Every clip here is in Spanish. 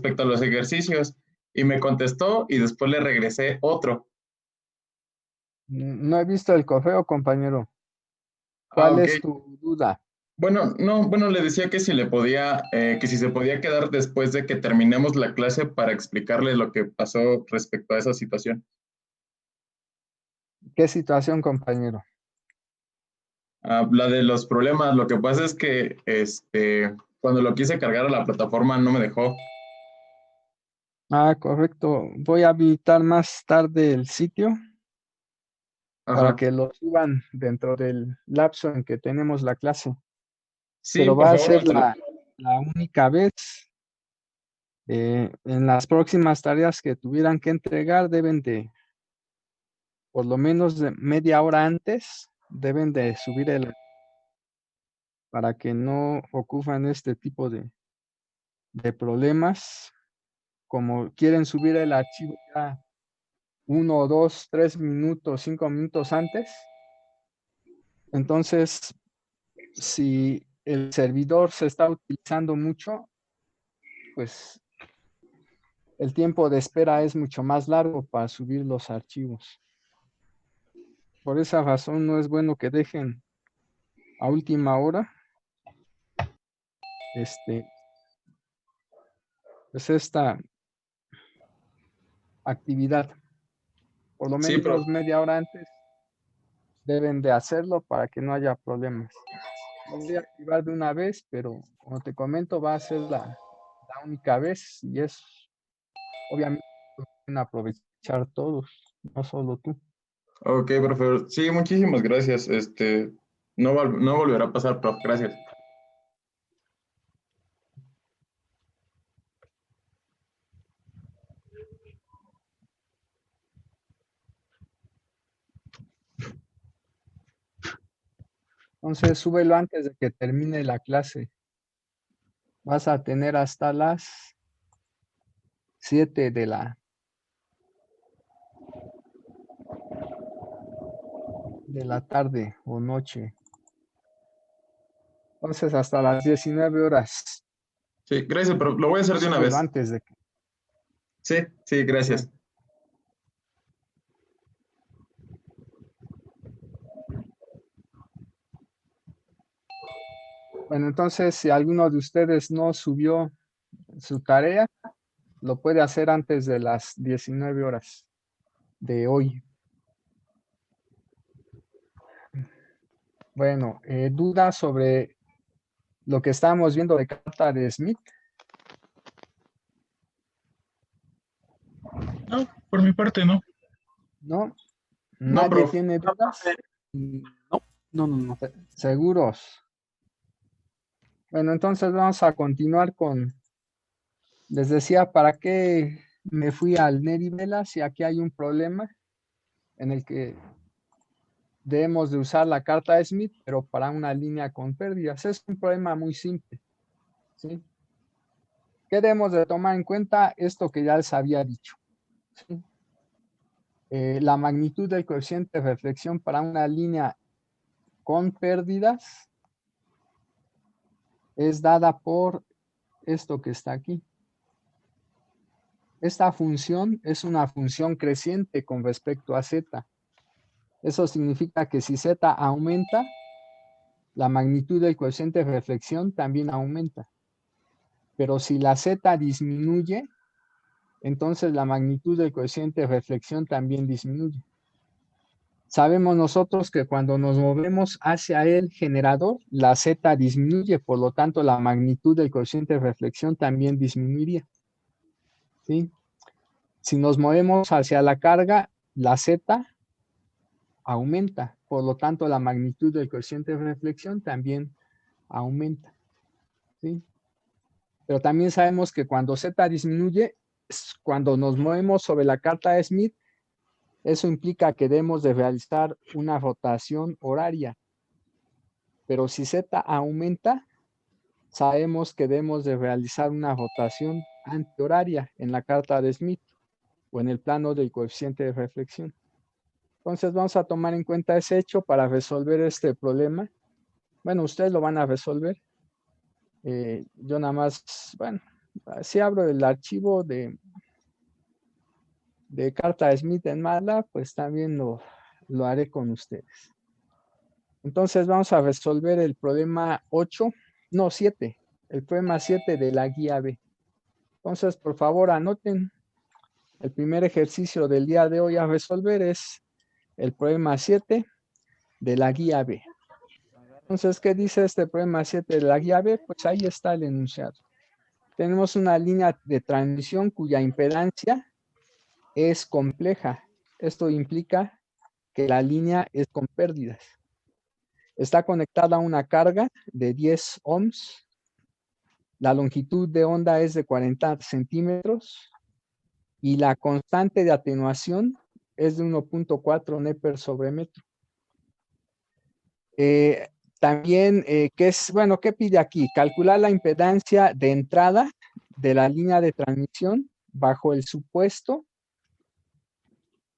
respecto a los ejercicios y me contestó y después le regresé otro. No he visto el correo, compañero. Ah, ¿Cuál ok. es tu duda? Bueno, no, bueno, le decía que si le podía, que si se podía quedar después de que terminemos la clase para explicarle lo que pasó respecto a esa situación. ¿Qué situación, compañero? Ah, la de los problemas, lo que pasa es que cuando lo quise cargar a la plataforma no me dejó. Ah, correcto. Voy a habilitar más tarde el sitio para Ajá. que lo suban dentro del lapso en que tenemos la clase. Sí, Pero por va a favor, ser la única vez. En las próximas tareas que tuvieran que entregar, deben de, por lo menos de media hora antes, deben de subir para que no ocupan este tipo de problemas. Como quieren subir el archivo ya 1, 2, 3 minutos, 5 minutos antes. Entonces, si el servidor se está utilizando mucho, pues el tiempo de espera es mucho más largo para subir los archivos. Por esa razón no es bueno que dejen a última hora este, pues esta actividad. Por lo sí, pero menos media hora antes deben de hacerlo para que no haya problemas. Lo voy a activar de una vez, pero como te comento, va a ser la única vez y es obviamente lo pueden aprovechar todos, no solo tú. ok, profesor. Sí, muchísimas gracias. No volverá a pasar, prof. Gracias. Entonces, súbelo antes de que termine la clase. Vas a tener hasta las 7 de la tarde o noche. Entonces, hasta las 19 horas. Sí, gracias, pero lo voy a hacer de una Súbelo vez. antes de que. Sí, sí, gracias. Bueno, bueno, entonces, si alguno de ustedes no subió su tarea, lo puede hacer antes de las 19 horas de hoy. Bueno, dudas sobre lo que estábamos viendo de carta de Smith, No, por mi parte no. ¿no? No, ¿Nadie prof. tiene dudas? No, no, no, no. ¿Seguros? Bueno, entonces vamos a continuar con, les decía, ¿para qué me fui al Neri Vela si aquí hay un problema en el que debemos de usar la carta de Smith, pero para una línea con pérdidas? Es un problema muy simple, ¿sí? ¿Qué debemos de tomar en cuenta? Esto que ya les había dicho, ¿sí? La magnitud del coeficiente de reflexión para una línea con pérdidas es dada por esto que está aquí. Esta función es una función creciente con respecto a z. Eso significa que si z aumenta, la magnitud del coeficiente de reflexión también aumenta. Pero si la z disminuye, entonces la magnitud del coeficiente de reflexión también disminuye. Sabemos nosotros que cuando nos movemos hacia el generador, la z disminuye, por lo tanto la magnitud del coeficiente de reflexión también disminuiría, ¿sí? Si nos movemos hacia la carga, la z aumenta, por lo tanto la magnitud del coeficiente de reflexión también aumenta, ¿sí? Pero también sabemos que cuando z disminuye, cuando nos movemos sobre la carta de Smith, eso implica que debemos de realizar una rotación horaria. Pero si z aumenta, sabemos que debemos de realizar una rotación antihoraria en la carta de Smith o en el plano del coeficiente de reflexión. Entonces vamos a tomar en cuenta ese hecho para resolver este problema. Bueno, ustedes lo van a resolver. Yo nada más, bueno, Si abro el archivo de carta Smith en MATLAB, pues también lo haré con ustedes. Entonces vamos a resolver el problema 7, el problema 7 de la guía B. Entonces, por favor, anoten. El primer ejercicio del día de hoy a resolver es el problema 7 de la guía B. Entonces, ¿qué dice este problema 7 de la guía B? Pues ahí está el enunciado. Tenemos una línea de transmisión cuya impedancia es compleja. Esto implica que la línea es con pérdidas. Está conectada a una carga de 10 ohms. La longitud de onda es de 40 centímetros y la constante de atenuación es de 1.4 Neper sobre metro. También, ¿qué pide aquí? Calcular la impedancia de entrada de la línea de transmisión bajo el supuesto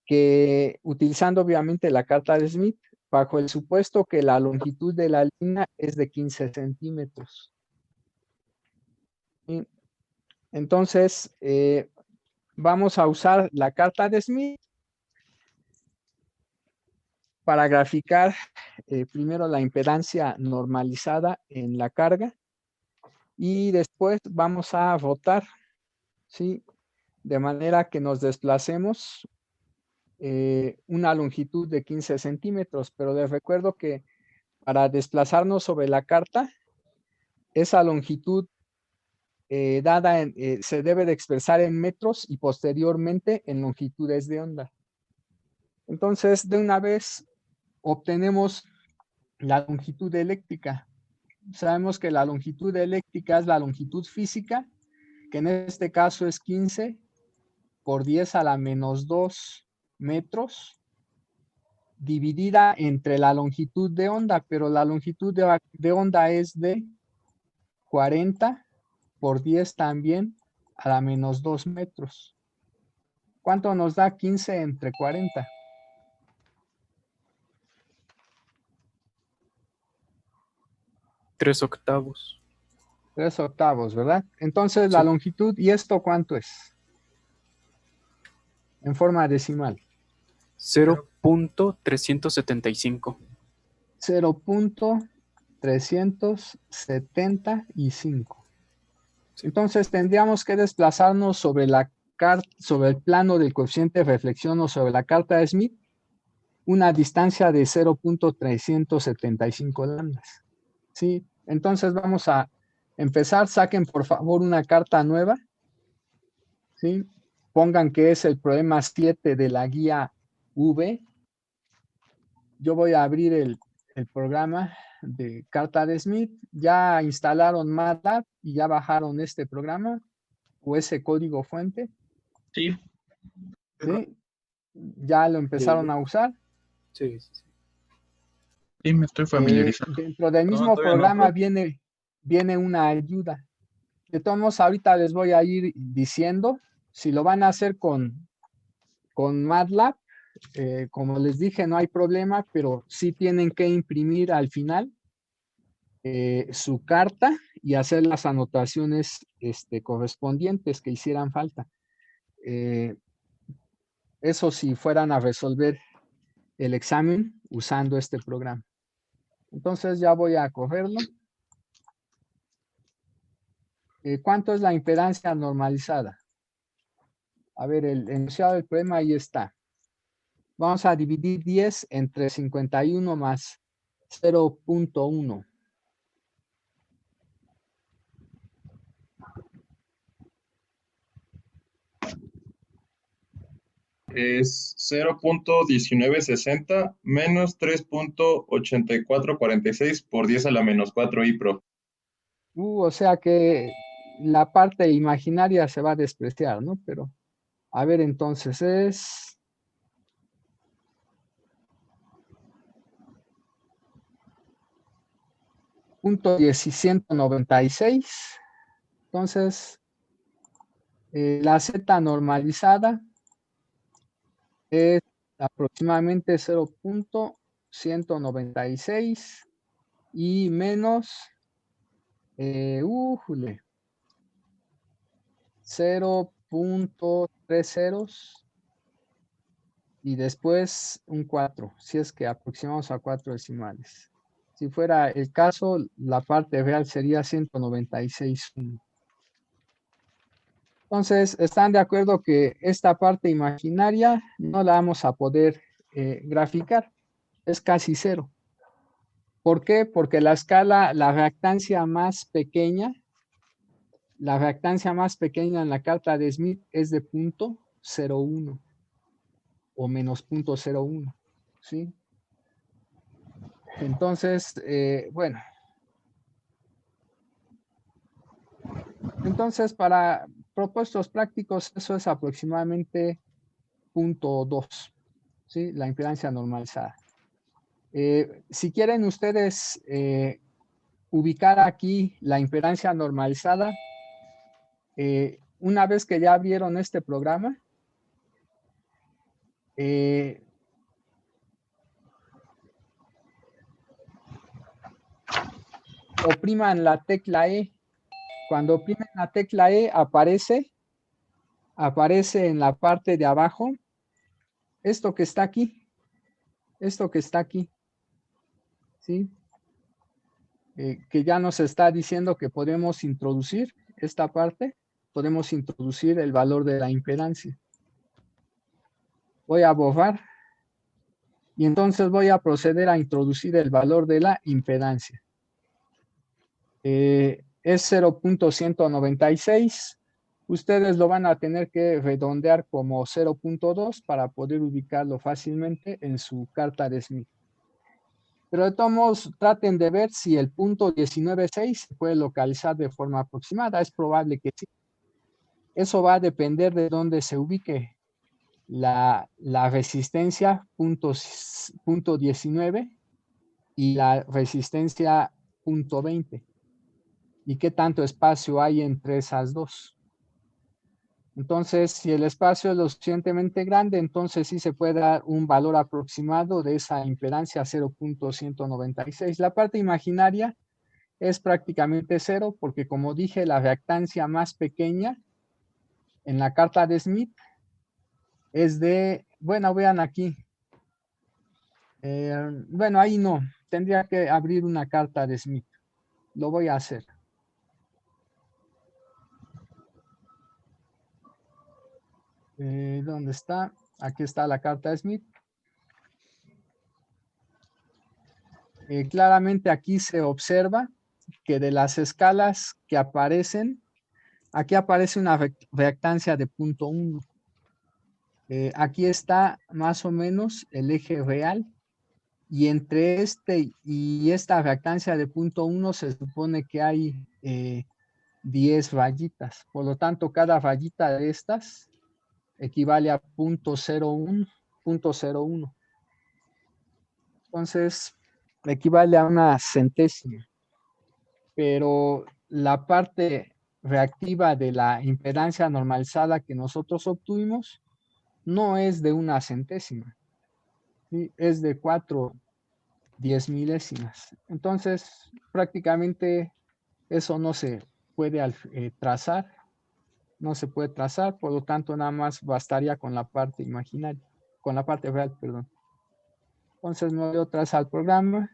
que, utilizando obviamente la carta de Smith, bajo el supuesto que la longitud de la línea es de 15 centímetros. ¿Sí? Entonces, vamos a usar la carta de Smith para graficar primero la impedancia normalizada en la carga y después vamos a rotar, ¿sí? De manera que nos desplacemos una longitud de 15 centímetros, pero les recuerdo que para desplazarnos sobre la carta, esa longitud dada se debe de expresar en metros y posteriormente en longitudes de onda. Entonces, de una vez obtenemos la longitud eléctrica. Sabemos que la longitud eléctrica es la longitud física, que en este caso es 15 por 10 a la menos 2 metros, dividida entre la longitud de onda, pero la longitud de onda es de 40 por 10 también a la menos 2 metros. ¿Cuánto nos da 15 entre 40? 3 octavos. 3 octavos, ¿verdad? Entonces la Sí. longitud, ¿y esto cuánto es? En forma decimal. 0.375. 0.375. Entonces tendríamos que desplazarnos sobre el plano del coeficiente de reflexión o sobre la carta de Smith, una distancia de 0.375 lambdas. ¿Sí? Entonces vamos a empezar. Saquen por favor una carta nueva. ¿Sí? Pongan que es el problema 7 de la guía V. Yo voy a abrir el programa de carta de Smith. Ya instalaron MATLAB y ya bajaron este programa o ese código fuente. Sí. ¿Sí? Ya lo empezaron a usar. Sí. Sí, me estoy familiarizando. Dentro del mismo programa viene una ayuda. De todos modos, ahorita les voy a ir diciendo si lo van a hacer con MATLAB. Como les dije, no hay problema, pero sí tienen que imprimir al final su carta y hacer las anotaciones correspondientes que hicieran falta. Eso si fueran a resolver el examen usando este programa. Entonces ya voy a cogerlo. ¿Cuánto es la impedancia normalizada? A ver, el enunciado del problema ahí está. Vamos a dividir 10 entre 51 más 0.1. Es 0.1960 menos 3.8446 por 10 a la menos 4 IPRO. O sea que la parte imaginaria se va a despreciar, ¿no? Pero, a ver, entonces es... .196. Entonces, la Z normalizada es aproximadamente 0.196 y menos, 0.3 ceros y después un 4, si es que aproximamos a 4 decimales. Si fuera el caso, la parte real sería 196.1. Entonces, ¿están de acuerdo que esta parte imaginaria no la vamos a poder graficar? Es casi cero. ¿Por qué? Porque la escala, la reactancia más pequeña en la carta de Smith es de 0.01 o menos 0.01, ¿sí? Entonces, bueno. Entonces, para propósitos prácticos, eso es aproximadamente 0.2, ¿sí? La impedancia normalizada. Si quieren ustedes ubicar aquí la impedancia normalizada, una vez que ya vieron este programa, opriman la tecla E. Cuando oprimen la tecla E, aparece en la parte de abajo esto que está aquí, ¿sí? Que ya nos está diciendo que podemos introducir esta parte, podemos introducir el valor de la impedancia. Voy a borrar y entonces voy a proceder a introducir el valor de la impedancia. Es 0.196. Ustedes lo van a tener que redondear como 0.2 para poder ubicarlo fácilmente en su carta de Smith. Pero de todos modos, traten de ver si el punto 19.6 se puede localizar de forma aproximada. Es probable que sí. Eso va a depender de dónde se ubique la resistencia punto 19 y la resistencia punto 20. Y qué tanto espacio hay entre esas dos. Entonces, si el espacio es lo suficientemente grande, entonces sí se puede dar un valor aproximado de esa impedancia 0.196. La parte imaginaria es prácticamente cero porque, como dije, la reactancia más pequeña en la carta de Smith es de, bueno, vean aquí. Bueno, ahí no. Tendría que abrir una carta de Smith. Lo voy a hacer. ¿Dónde está? Aquí está la carta de Smith. Claramente aquí se observa que de las escalas que aparecen, aquí aparece una reactancia de 0.1. Aquí está más o menos el eje real y entre este y esta reactancia de 0.1 se supone que hay 10 rayitas. Por lo tanto, cada rayita de estas equivale a 0.01. Entonces, equivale a una centésima. Pero la parte reactiva de la impedancia normalizada que nosotros obtuvimos no es de una centésima, ¿sí? Es de 4/10 milésimas. Entonces, prácticamente eso no se puede trazar, no se puede trazar, por lo tanto, nada más bastaría con la parte imaginaria, con la parte real, perdón. Entonces, me voy otra vez al programa.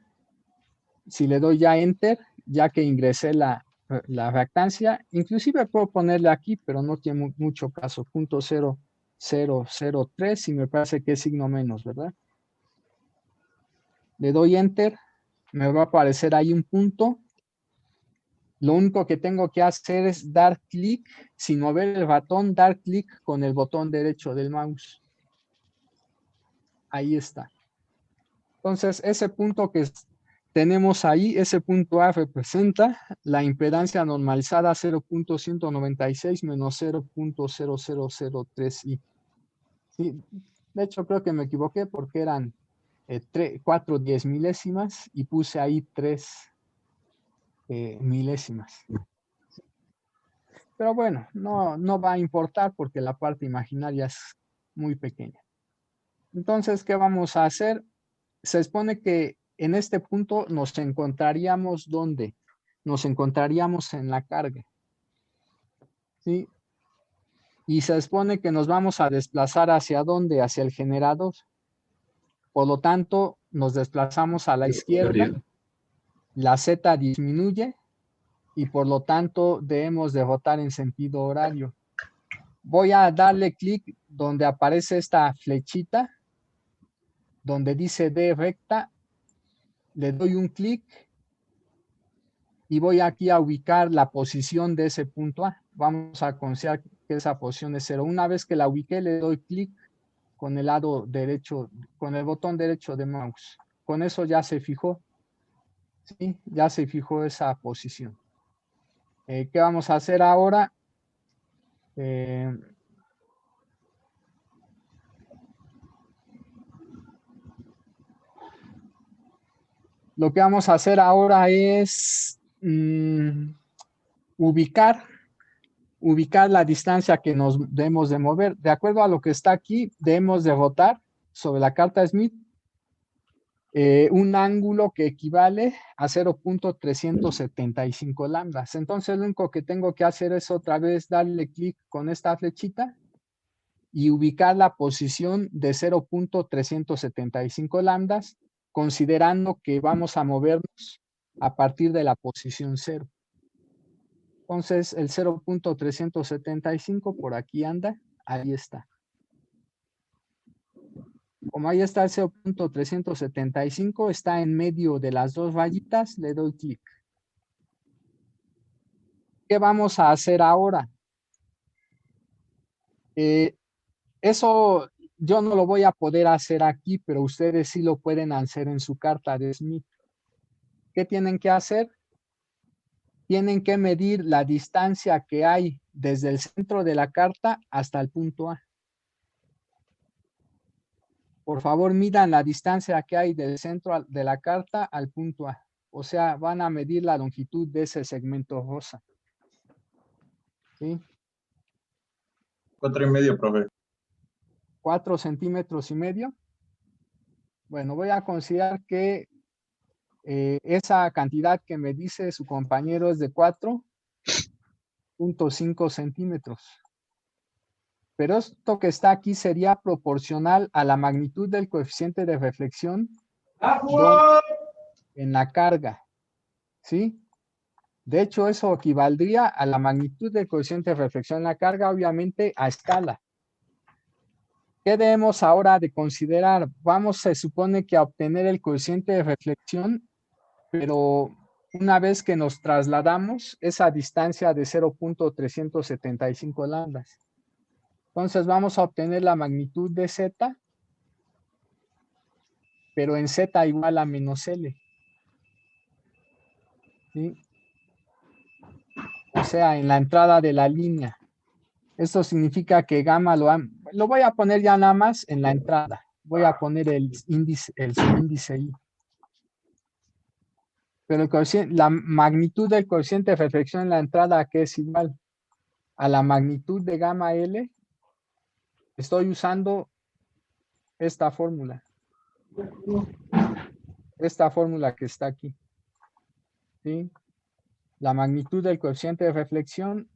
Si le doy ya Enter, ya que ingresé la reactancia, inclusive puedo ponerle aquí, pero no tiene mucho caso, 0.0003 y me parece que es signo menos, ¿verdad? Le doy Enter, me va a aparecer ahí un punto. Lo único que tengo que hacer es dar clic, sin mover el ratón, dar clic con el botón derecho del mouse. Ahí está. Entonces, ese punto que tenemos ahí, ese punto A representa la impedancia normalizada 0.196 menos 0.0003i. Sí, de hecho, creo que me equivoqué porque eran 4/10 milésimas y puse ahí 3 milésimas. Pero bueno, no va a importar porque la parte imaginaria es muy pequeña. Entonces, ¿qué vamos a hacer? Se supone que en este punto nos encontraríamos ¿dónde? Nos encontraríamos en la carga. ¿Sí? y se supone que nos vamos a desplazar ¿hacia dónde? Hacia el generador. Por lo tanto, nos desplazamos a la izquierda, la Z disminuye y por lo tanto debemos de rotar en sentido horario. Voy a darle clic donde aparece esta flechita, donde dice D recta, le doy un clic y voy aquí a ubicar la posición de ese punto A. Vamos a considerar que esa posición es 0. Una vez que la ubiqué, le doy clic con el lado derecho, con el botón derecho de mouse. Con eso ya se fijó, ¿sí? Ya se fijó esa posición. ¿Qué vamos a hacer ahora? Lo que vamos a hacer ahora es ubicar la distancia que nos debemos de mover. De acuerdo a lo que está aquí, debemos de rotar sobre la carta Smith un ángulo que equivale a 0.375 lambdas. Entonces lo único que tengo que hacer es otra vez darle clic con esta flechita y ubicar la posición de 0.375 lambdas, considerando que vamos a movernos a partir de la posición 0. Entonces el 0.375 por aquí anda, ahí está. Como ahí está el 0.375, está en medio de las dos rayitas, le doy clic. ¿Qué vamos a hacer ahora? Eso yo no lo voy a poder hacer aquí, pero ustedes sí lo pueden hacer en su carta de Smith. ¿Qué tienen que hacer? Tienen que medir la distancia que hay desde el centro de la carta hasta el punto A. Por favor, midan la distancia que hay del centro de la carta al punto A. O sea, van a medir la longitud de ese segmento rosa. ¿Sí? 4,5, profe. 4,5 centímetros. Bueno, voy a considerar que esa cantidad que me dice su compañero es de 4,5 centímetros. Pero esto que está aquí sería proporcional a la magnitud del coeficiente de reflexión en la carga, ¿sí? De hecho, eso equivaldría a la magnitud del coeficiente de reflexión en la carga, obviamente a escala. ¿Qué debemos ahora de considerar? Vamos, se supone que a obtener el coeficiente de reflexión, pero una vez que nos trasladamos esa distancia de 0.375 lambdas. Entonces vamos a obtener la magnitud de Z, pero en Z igual a menos L. ¿Sí? O sea, en la entrada de la línea. Esto significa que gamma lo voy a poner ya nada más en la entrada. Voy a poner el subíndice I. Pero la magnitud del coeficiente de reflexión en la entrada, que es igual a la magnitud de gamma L, estoy usando esta fórmula. Esta fórmula que está aquí. ¿Sí? La magnitud del coeficiente de reflexión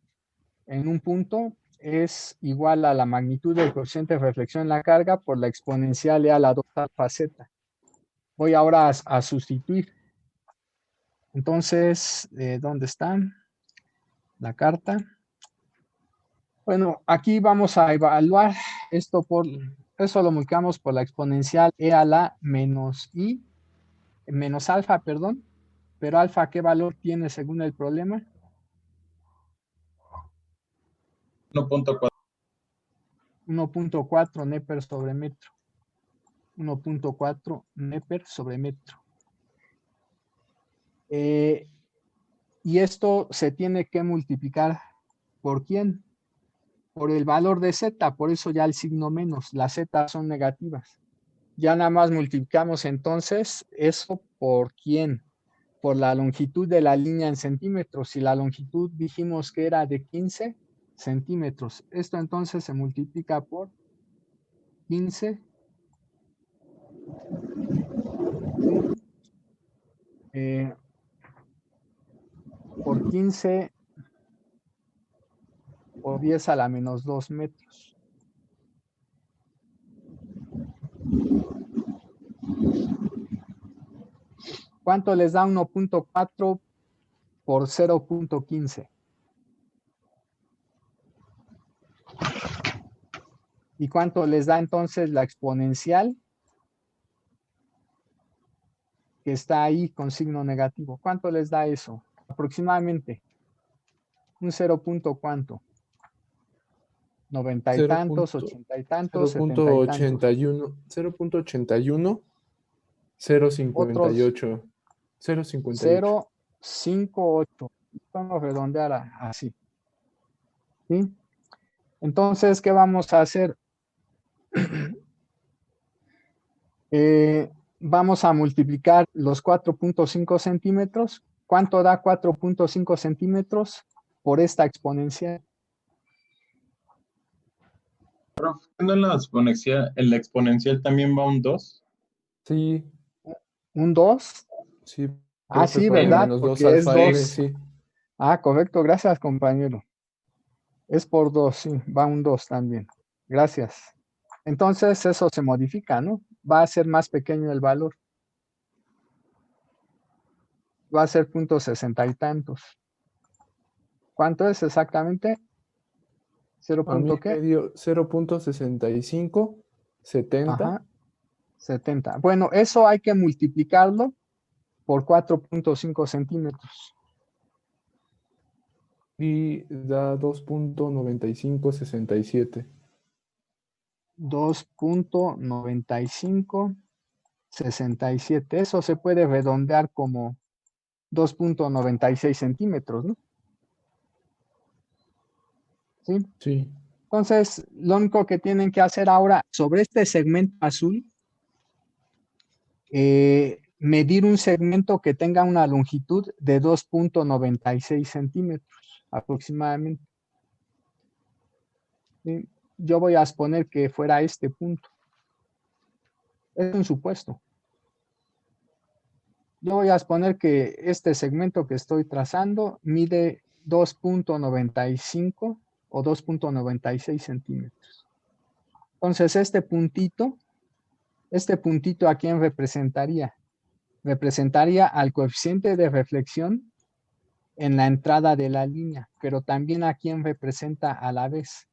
en un punto es igual a la magnitud del coeficiente de reflexión en la carga por la exponencial e a la 2 alfa z. Voy ahora a sustituir. Entonces, ¿dónde está la carta? Bueno, aquí vamos a evaluar esto eso lo multiplicamos por la exponencial e a la menos alfa, perdón. Pero alfa, ¿qué valor tiene según el problema? 1.4. 1.4 Neper sobre metro. 1.4 Neper sobre metro. Y esto se tiene que multiplicar ¿por quién? Por el valor de Z, por eso ya el signo menos, las Z son negativas. Ya nada más multiplicamos entonces eso por quién, por la longitud de la línea en centímetros. Si la longitud dijimos que era de 15 centímetros, esto entonces se multiplica por 15. Por 15 por 10 a la menos 2 metros. ¿Cuánto les da 1.4 por 0.15? ¿Y cuánto les da entonces la exponencial que está ahí con signo negativo? ¿Cuánto les da eso? Aproximadamente. ¿Un 0. ¿Cuánto? 90 y tantos, 80 y tantos, 70 y tantos. 0.81, Otros 0.58, 0.58. 0.58. Vamos a redondear así. ¿Sí? Entonces, ¿qué vamos a hacer? Vamos a multiplicar los 4.5 centímetros. ¿Cuánto da 4.5 centímetros por esta exponencial? ¿En la exponencial también va un 2? Sí, ¿Un 2? sí, Ah, profe, sí, por el ¿verdad? menos 2 Porque es alfa n, 2. sí. Ah, correcto. Gracias, compañero. Es por 2, sí. Va un 2 también. Gracias. Entonces, eso se modifica, ¿no? Va a ser más pequeño el valor. Va a ser 0.60 y tantos. ¿Cuánto es exactamente? 0. A mí ¿Qué? me dio 0.65, 70. Ajá, 70. Bueno, eso hay que multiplicarlo por 4.5 centímetros. Y da 2.9567. 2.9567. Eso se puede redondear como 2.96 centímetros, ¿no? ¿Sí? Sí. Entonces, lo único que tienen que hacer ahora sobre este segmento azul, medir un segmento que tenga una longitud de 2.96 centímetros aproximadamente. ¿Sí? Yo voy a suponer que fuera este punto. Es un supuesto. Yo voy a suponer que este segmento que estoy trazando mide 2.95 o 2.96 centímetros. Entonces, este puntito, ¿a quién representaría? Representaría al coeficiente de reflexión en la entrada de la línea, pero también a quién representa a la vez,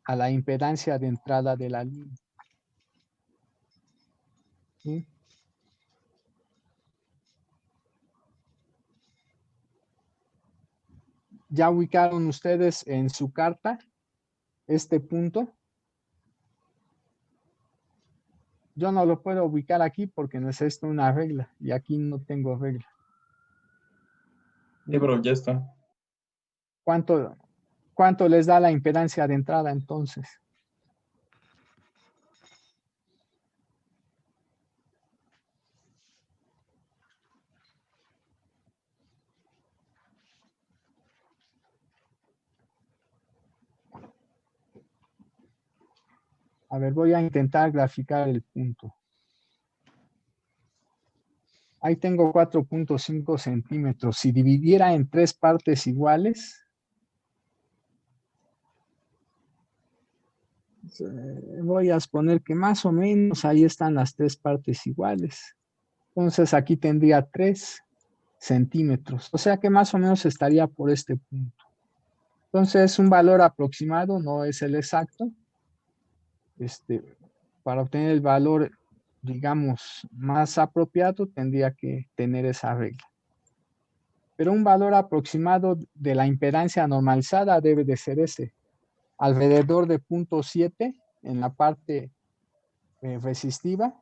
a la impedancia de entrada de la línea. ¿Sí? ¿Ya ubicaron ustedes en su carta este punto? Yo no lo puedo ubicar aquí porque necesito una regla y aquí no tengo regla. Sí, pero ya está. ¿Cuánto les da la impedancia de entrada entonces? A ver, voy a intentar graficar el punto. Ahí tengo 4.5 centímetros. Si dividiera en 3 partes iguales, voy a suponer que más o menos ahí están las 3 partes iguales. Entonces aquí tendría 3 centímetros. O sea que más o menos estaría por este punto. Entonces un valor aproximado, no es el exacto. Para obtener el valor, digamos, más apropiado, tendría que tener esa regla. Pero un valor aproximado de la impedancia normalizada debe de ser ese, alrededor de 0.7 en la parte resistiva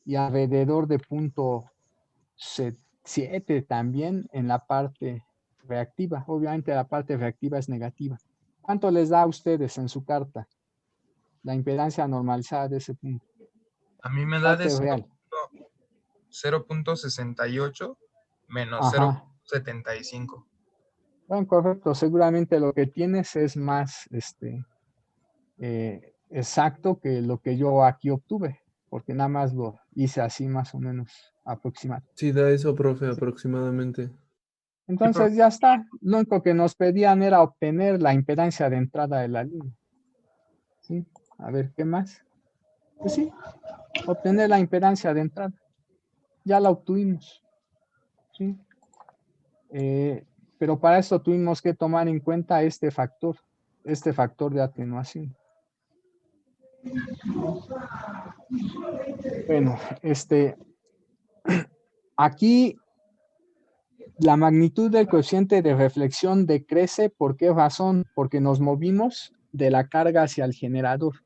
y alrededor de 0.7 también en la parte reactiva. Obviamente la parte reactiva es negativa. ¿Cuánto les da a ustedes en su carta la impedancia normalizada de ese punto? A mí me da de Parte real. 0.68 menos Ajá. 0.75. Bueno, correcto. Seguramente lo que tienes es más exacto que lo que yo aquí obtuve, porque nada más lo hice así más o menos aproximado. Sí, da eso, profe, Sí. aproximadamente. Entonces ya está. Lo único que nos pedían era obtener la impedancia de entrada de la línea. ¿Sí? A ver, ¿qué más? Pues sí, obtener la impedancia de entrada. Ya la obtuvimos. ¿Sí? Pero para esto tuvimos que tomar en cuenta este factor de atenuación. Bueno, aquí la magnitud del coeficiente de reflexión decrece. ¿Por qué razón? Porque nos movimos de la carga hacia el generador.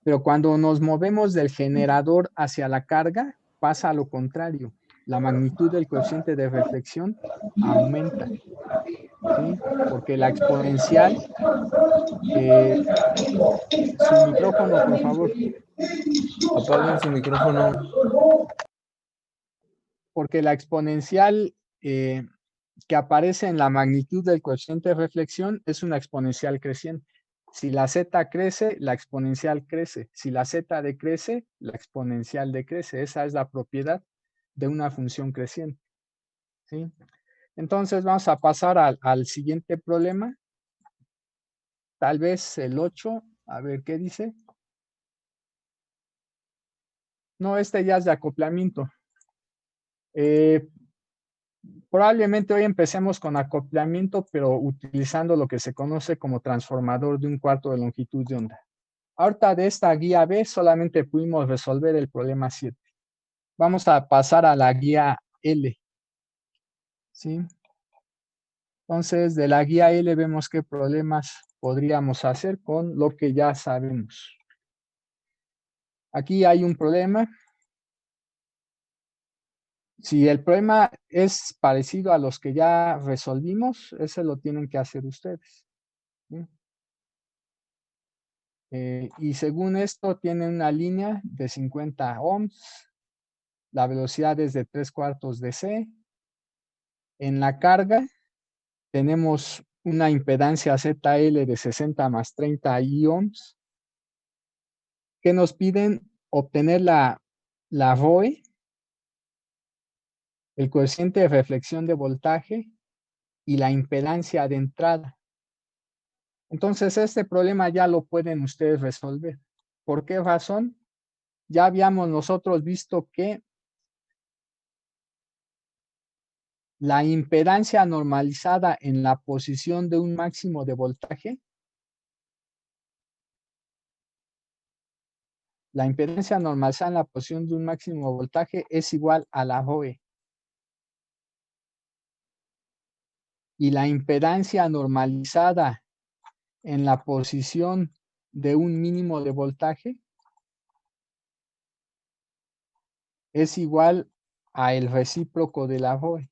Pero cuando nos movemos del generador hacia la carga, pasa a lo contrario. La magnitud del coeficiente de reflexión aumenta. ¿Sí? Porque la exponencial, su micrófono, por favor. Apaguen su micrófono. Porque la exponencial que aparece en la magnitud del coeficiente de reflexión es una exponencial creciente. Si la z crece, la exponencial crece. Si la z decrece, la exponencial decrece. Esa es la propiedad de una función creciente. ¿Sí? Entonces vamos a pasar al siguiente problema. Tal vez el 8. A ver qué dice. No, este ya es de acoplamiento. Probablemente hoy empecemos con acoplamiento, pero utilizando lo que se conoce como transformador de un cuarto de longitud de onda. Ahorita de esta guía B solamente pudimos resolver el problema 7. Vamos a pasar a la guía L. ¿Sí? Entonces, de la guía L vemos qué problemas podríamos hacer con lo que ya sabemos. Aquí hay un problema. Si el problema es parecido a los que ya resolvimos, ese lo tienen que hacer ustedes. ¿Sí? Y según esto, tiene una línea de 50 ohms. La velocidad es de 3/4 de C. En la carga tenemos una impedancia ZL de 60 más 30 ohms. Que nos piden obtener la ROE, el coeficiente de reflexión de voltaje y la impedancia de entrada. Entonces, este problema ya lo pueden ustedes resolver. ¿Por qué razón? Ya habíamos nosotros visto que la impedancia normalizada en la posición de un máximo de voltaje, la impedancia normalizada en la posición de un máximo de voltaje es igual a la ROE. Y la impedancia normalizada en la posición de un mínimo de voltaje es igual a el recíproco de la ROE.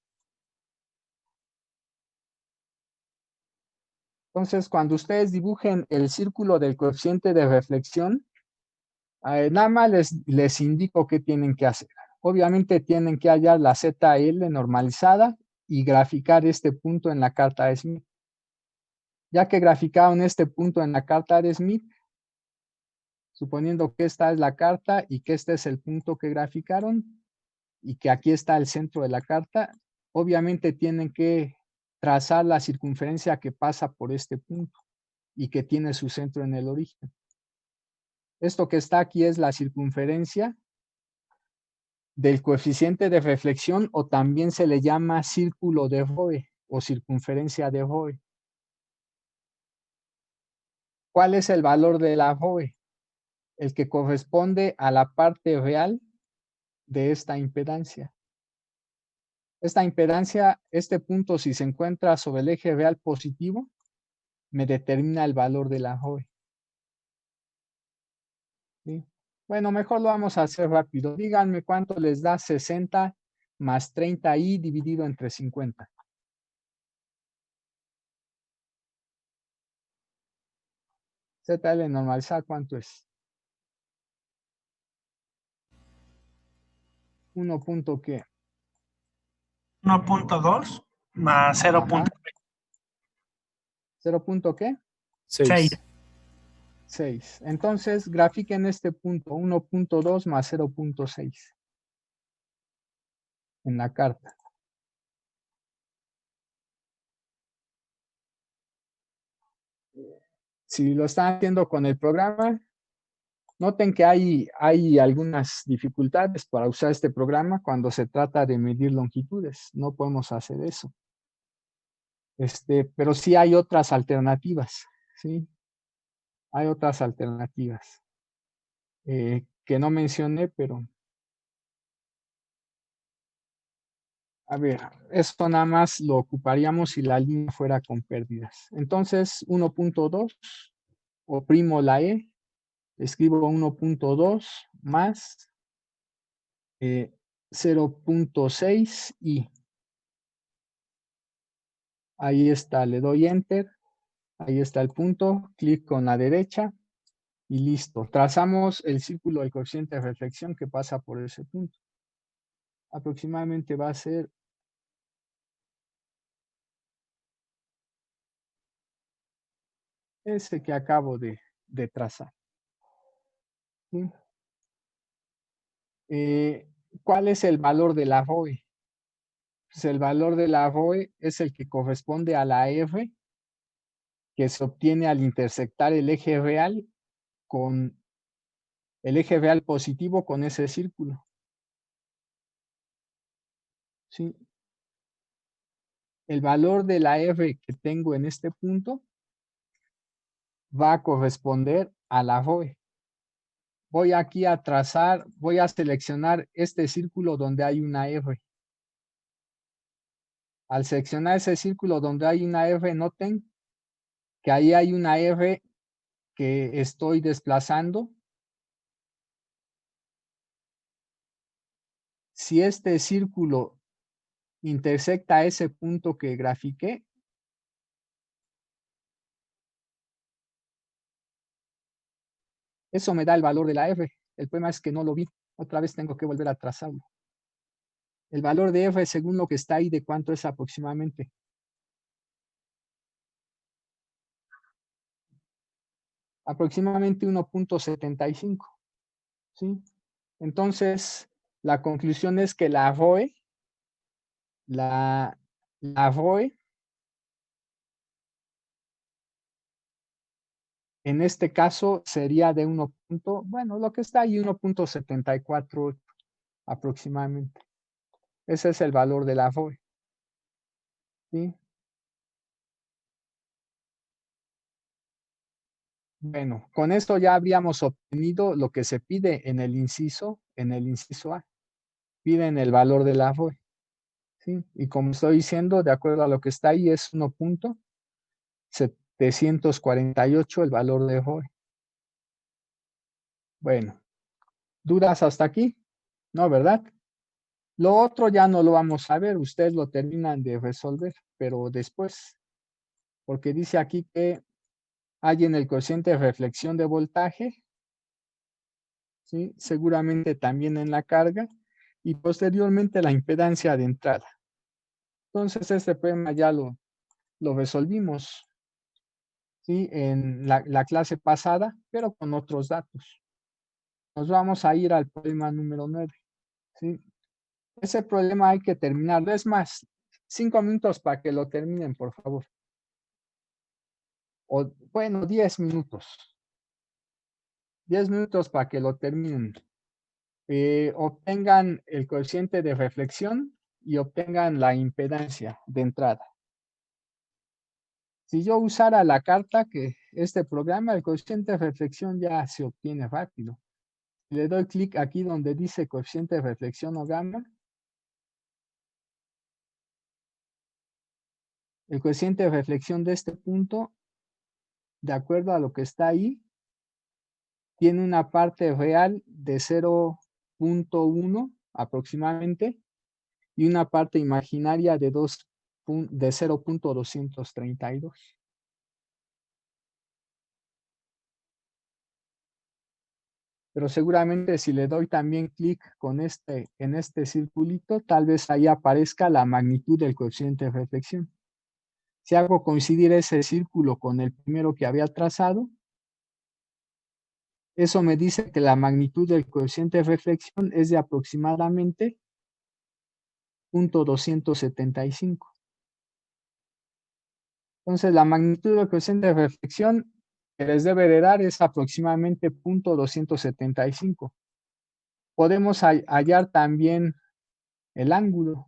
Entonces, cuando ustedes dibujen el círculo del coeficiente de reflexión, nada más les indico qué tienen que hacer. Obviamente tienen que hallar la ZL normalizada y graficar este punto en la carta de Smith. Ya que graficaron este punto en la carta de Smith, suponiendo que esta es la carta y que este es el punto que graficaron y que aquí está el centro de la carta, obviamente tienen que trazar la circunferencia que pasa por este punto y que tiene su centro en el origen. Esto que está aquí es la circunferencia del coeficiente de reflexión, o también se le llama círculo de ROE o circunferencia de ROE. ¿Cuál es el valor de la ROE? El que corresponde a la parte real de esta impedancia. Esta impedancia, este punto, si se encuentra sobre el eje real positivo, me determina el valor de la ROE. ¿Sí? Bueno, mejor lo vamos a hacer rápido. Díganme cuánto les da 60 más 30i dividido entre 50. ZL normalizada, ¿cuánto es? 1 punto ¿qué? 1.2 más 0.6. ¿0 punto qué? 6. 6. Entonces, grafiquen este punto, 1.2 más 0.6 en la carta. si lo están haciendo con el programa, noten que hay algunas dificultades para usar este programa cuando se trata de medir longitudes. No podemos hacer eso. Pero sí hay otras alternativas, ¿sí? Hay otras alternativas que no mencioné, pero a ver, esto nada más lo ocuparíamos si la línea fuera con pérdidas. Entonces, 1.2, oprimo la E, escribo 1.2 más 0.6 y ahí está, le doy Enter, ahí está el punto, clic con la derecha y listo. Trazamos el círculo del coeficiente de reflexión que pasa por ese punto. Aproximadamente va a ser ese que acabo de trazar. ¿Sí? ¿Cuál es el valor de la ROE? Pues el valor de la ROE es el que corresponde a la R que se obtiene al intersectar el eje real con el eje real positivo con ese círculo. ¿Sí? El valor de la R que tengo en este punto va a corresponder a la ROE. Voy aquí a trazar, voy a seleccionar este círculo donde hay una R. Al seleccionar ese círculo donde hay una R, noten que ahí hay una R que estoy desplazando. Si este círculo intersecta ese punto que grafiqué, eso me da el valor de la R. El problema es que no lo vi. Otra vez tengo que volver a trazarlo. El valor de R según lo que está ahí, ¿de cuánto es aproximadamente? Aproximadamente 1.75. ¿Sí? Entonces, la conclusión es que la ROE, la ROE, en este caso sería de 1. Bueno, lo que está ahí 1.74 aproximadamente. Ese es el valor de la ROE. ¿Sí? Bueno, con esto ya habríamos obtenido lo que se pide en el inciso A. Piden el valor de la ROE. ¿Sí? Y como estoy diciendo, de acuerdo a lo que está ahí, es 1.748 el valor de ROE. Bueno, ¿dudas hasta aquí? No, ¿verdad? Lo otro ya no lo vamos a ver, ustedes lo terminan de resolver, pero después, porque dice aquí que hay en el cociente de reflexión de voltaje, ¿sí? Seguramente también en la carga, y posteriormente la impedancia de entrada. Entonces este problema ya lo resolvimos, ¿sí? En la clase pasada, pero con otros datos. Nos vamos a ir al problema número 9, ¿sí? Ese problema hay que terminarlo. Es más, 5 minutos para que lo terminen, por favor. O, bueno, 10 minutos. 10 minutos para que lo terminen. Obtengan el coeficiente de reflexión y obtengan la impedancia de entrada. Si yo usara la carta que este programa, el coeficiente de reflexión ya se obtiene rápido. Le doy clic aquí donde dice coeficiente de reflexión o gamma. El coeficiente de reflexión de este punto, de acuerdo a lo que está ahí, tiene una parte real de 0.1 aproximadamente y una parte imaginaria de 0.232. Pero seguramente si le doy también clic en este circulito, tal vez ahí aparezca la magnitud del coeficiente de reflexión. Si hago coincidir ese círculo con el primero que había trazado, eso me dice que la magnitud del coeficiente de reflexión es de aproximadamente 0.275. Entonces, la magnitud del coeficiente de reflexión que les debe de dar es aproximadamente 0.275. Podemos hallar también el ángulo,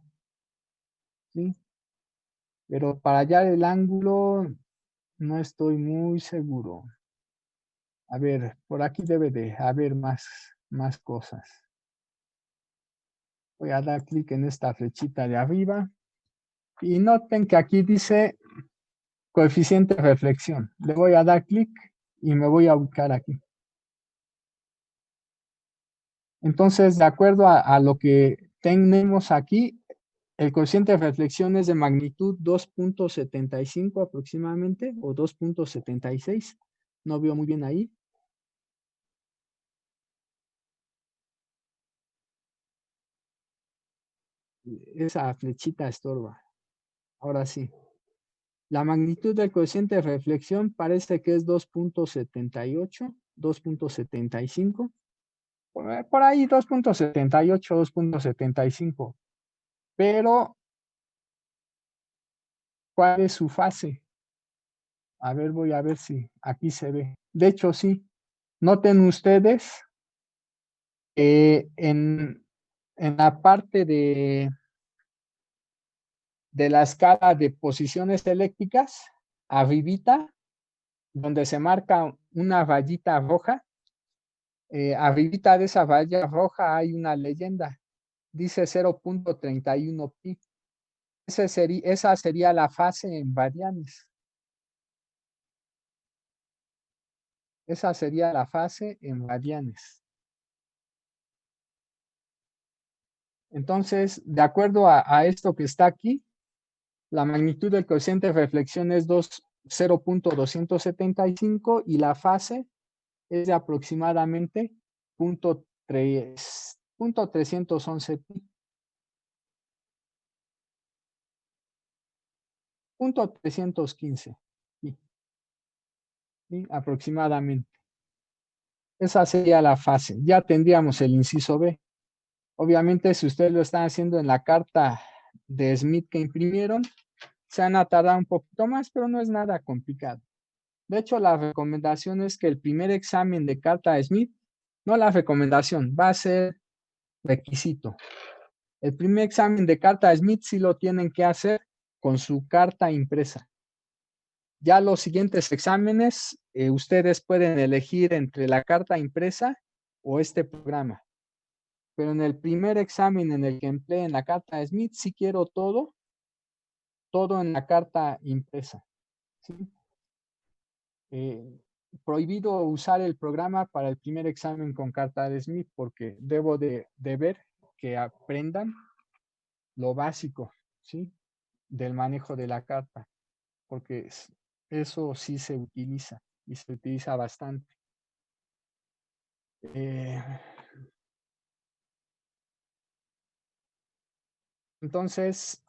¿sí? Pero para hallar el ángulo no estoy muy seguro. A ver, por aquí debe de haber más cosas. Voy a dar clic en esta flechita de arriba y noten que aquí dice coeficiente de reflexión. Le voy a dar clic y me voy a ubicar aquí. Entonces, de acuerdo a lo que tenemos aquí, el coeficiente de reflexión es de magnitud 2.75 aproximadamente, o 2.76. No veo muy bien ahí. Esa flechita estorba. Ahora sí. La magnitud del coeficiente de reflexión parece que es 2.78, 2.75. Por ahí 2.78, 2.75. Pero, ¿cuál es su fase? A ver, voy a ver si aquí se ve. De hecho, sí. Noten ustedes en la parte de la escala de posiciones eléctricas, arribita, donde se marca una rayita roja, arribita de esa raya roja hay una leyenda. Dice 0.31 pi. Esa sería la fase en radianes. Esa sería la fase en radianes. Entonces, de acuerdo a esto que está aquí, la magnitud del coeficiente de reflexión es 0.275 y la fase es de aproximadamente 0.311 pi. 0.315 pi, ¿sí? Aproximadamente. Esa sería la fase. Ya tendríamos el inciso B. Obviamente, si ustedes lo están haciendo en la carta de Smith que imprimieron, se van a tardar un poquito más, pero no es nada complicado. De hecho, la recomendación es que el primer examen de carta de Smith, no la recomendación, va a ser requisito. El primer examen de carta de Smith sí lo tienen que hacer con su carta impresa. Ya los siguientes exámenes, ustedes pueden elegir entre la carta impresa o este programa. Pero en el primer examen en el que empleen la carta de Smith, sí quiero todo en la carta impresa, ¿sí? Prohibido usar el programa para el primer examen con carta de Smith porque debo de ver que aprendan lo básico, ¿sí? Del manejo de la carta, porque eso sí se utiliza y se utiliza bastante. Entonces,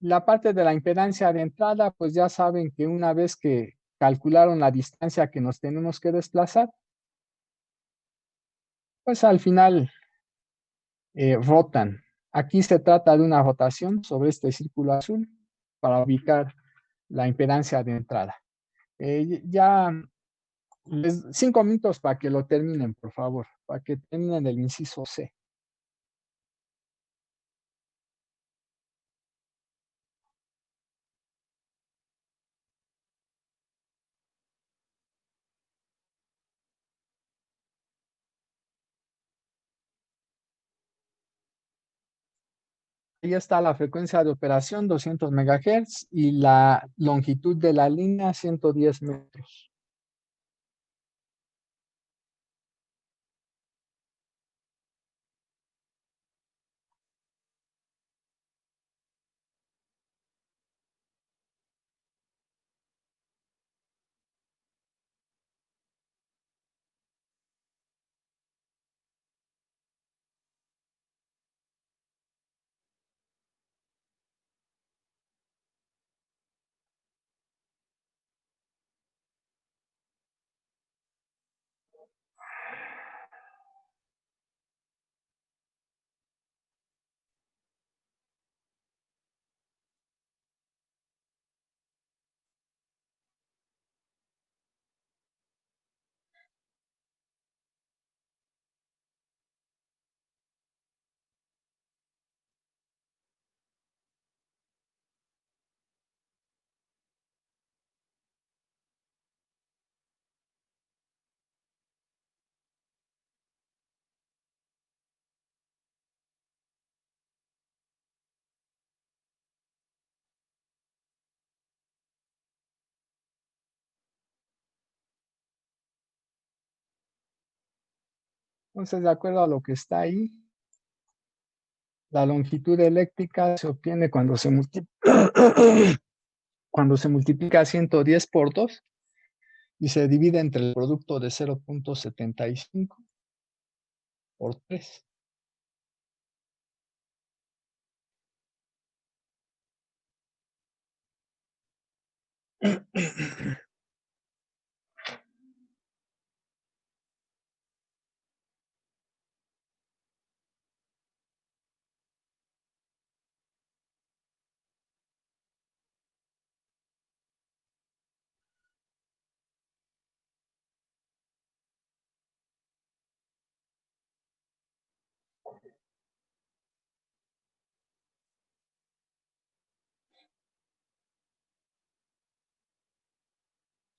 la parte de la impedancia de entrada, pues ya saben que una vez que calcularon la distancia que nos tenemos que desplazar, pues al final rotan. Aquí se trata de una rotación sobre este círculo azul para ubicar la impedancia de entrada. Ya 5 minutos para que lo terminen, por favor, para que terminen el inciso C. Ahí está la frecuencia de operación, 200 MHz, y la longitud de la línea, 110 metros. Entonces, de acuerdo a lo que está ahí, la longitud eléctrica se obtiene cuando se cuando se multiplica 110 por 2 y se divide entre el producto de 0.75 por 3.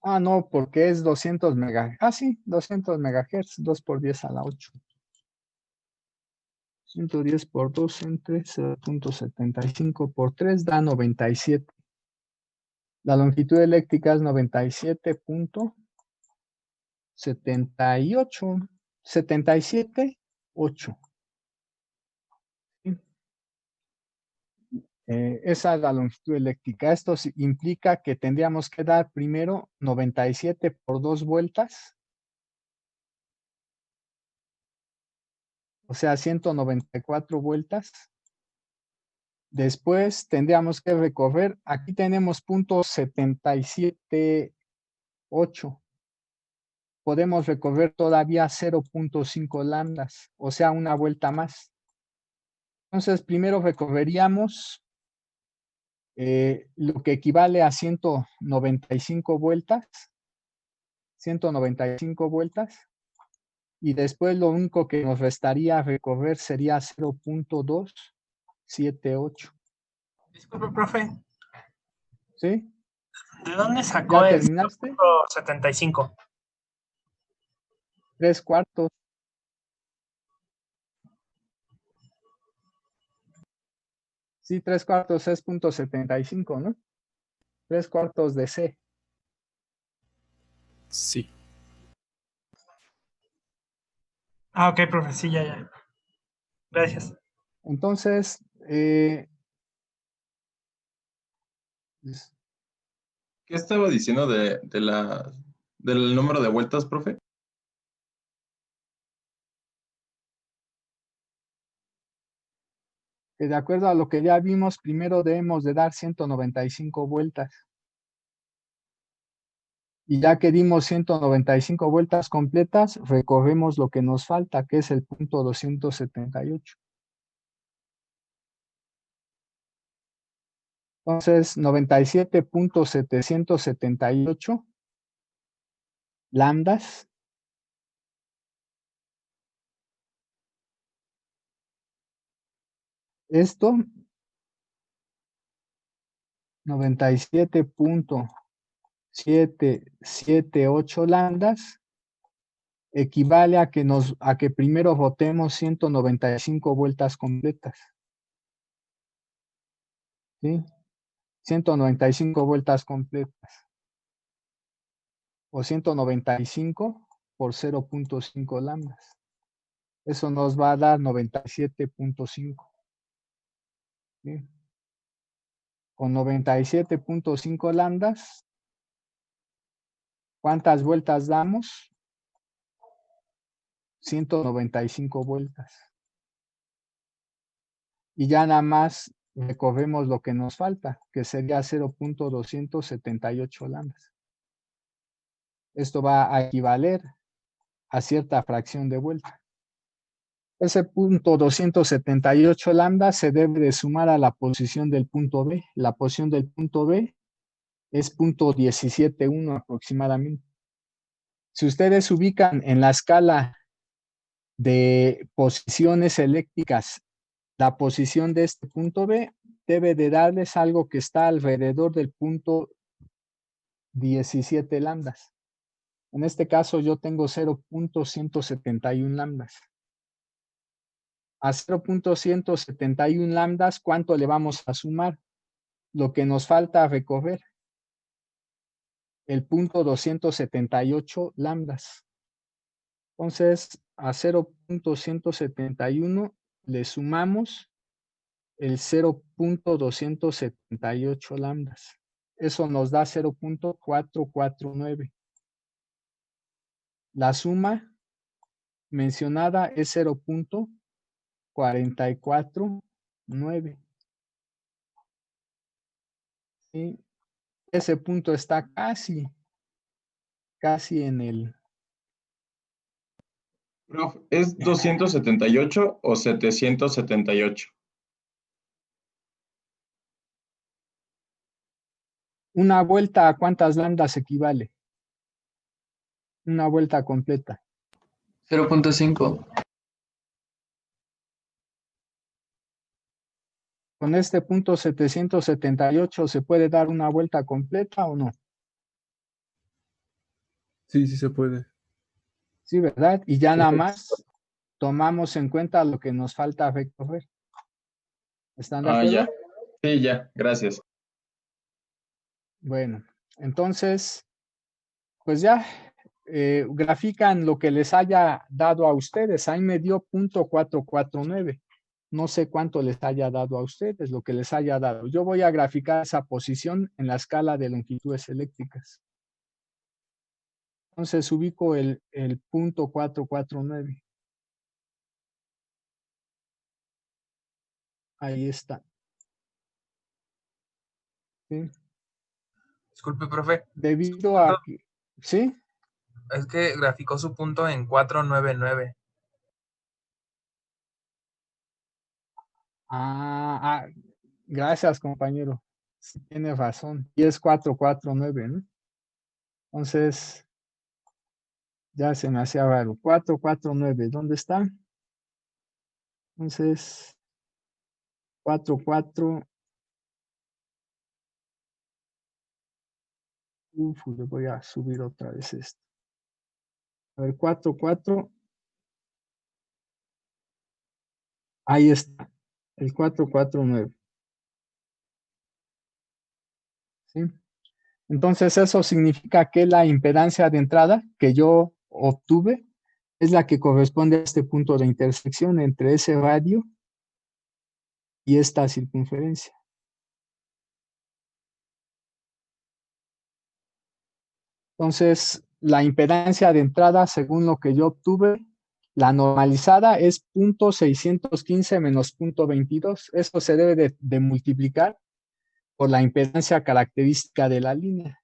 Ah, no, porque es 200 megahertz. Ah, sí, 200 megahertz, 2 por 10 a la 8. 110 por 2 entre 0.75 por 3 da 97. La longitud eléctrica es 97.78. 77.8. Esa es la longitud eléctrica. Esto implica que tendríamos que dar primero 97 por 2 vueltas, o sea, 194 vueltas. Después tendríamos que recorrer, aquí tenemos punto 77.8. Podemos recorrer todavía 0.5 lambdas, o sea, una vuelta más. Entonces, primero recorreríamos lo que equivale a 195 vueltas. 195 vueltas. Y después lo único que nos restaría recorrer sería 0.278. Disculpe, profe. ¿Sí? ¿De dónde sacó ¿Ya el terminaste? 75? 3/4. Sí, 3/4 es 0.75, ¿no? 3/4 de C. Sí. Ah, ok, profe, sí, ya. Gracias. Entonces, ¿Qué estaba diciendo del número de vueltas, profe? de acuerdo a lo que ya vimos, primero debemos de dar 195 vueltas. Y ya que dimos 195 vueltas completas, recorremos lo que nos falta, que es el punto 278. Entonces, 97.778 lambdas. Esto, 97.778 lambdas, equivale a que primero rotemos 195 vueltas completas. ¿Sí? 195 vueltas completas. O 195 por 0.5 lambdas. Eso nos va a dar 97.5. ¿Sí? Con 97.5 lambdas, ¿cuántas vueltas damos? 195 vueltas. Y ya nada más recorremos lo que nos falta, que sería 0.278 lambdas. Esto va a equivaler a cierta fracción de vuelta. Ese punto 278 lambda se debe de sumar a la posición del punto B. La posición del punto B es punto 17.1 aproximadamente. Si ustedes ubican en la escala de posiciones eléctricas, la posición de este punto B debe de darles algo que está alrededor del punto 17 lambdas. En este caso yo tengo 0.171 lambdas. A 0.171 lambdas, ¿cuánto le vamos a sumar? Lo que nos falta recorrer. El punto 278 lambdas. Entonces, a 0.171 le sumamos el 0.278 lambdas. Eso nos da 0.449. La suma mencionada es 0.449. ¿Sí? Ese punto está casi en el... Prof, ¿es 278 o 778? Una vuelta, ¿a cuántas lambdas equivale? Una vuelta completa. 0.5. Con este punto 778 ¿se puede dar una vuelta completa o no? Sí, sí se puede. Sí, ¿verdad? Y ya nada más tomamos en cuenta lo que nos falta recorrer. ¿Están de acuerdo? Ya. Sí, ya, gracias. Bueno, entonces, pues ya grafican lo que les haya dado a ustedes. Ahí me dio punto 449. No sé cuánto les haya dado a ustedes, lo que les haya dado. Yo voy a graficar esa posición en la escala de longitudes eléctricas. Entonces ubico el punto 449. Ahí está. ¿Sí? Disculpe, profe. Debido a que... ¿Sí? Es que graficó su punto en 499. Gracias, compañero. Sí, tiene razón. Y es 449, ¿no? Entonces, ya se me hacía raro. 449, ¿dónde está? Entonces, 44. Le voy a subir otra vez esto. A ver, 44. Ahí está. El 449. ¿Sí? Entonces, eso significa que la impedancia de entrada que yo obtuve es la que corresponde a este punto de intersección entre ese radio y esta circunferencia. Entonces, la impedancia de entrada, según lo que yo obtuve, la normalizada es 0.615 menos 0.22. Eso se debe de multiplicar por la impedancia característica de la línea.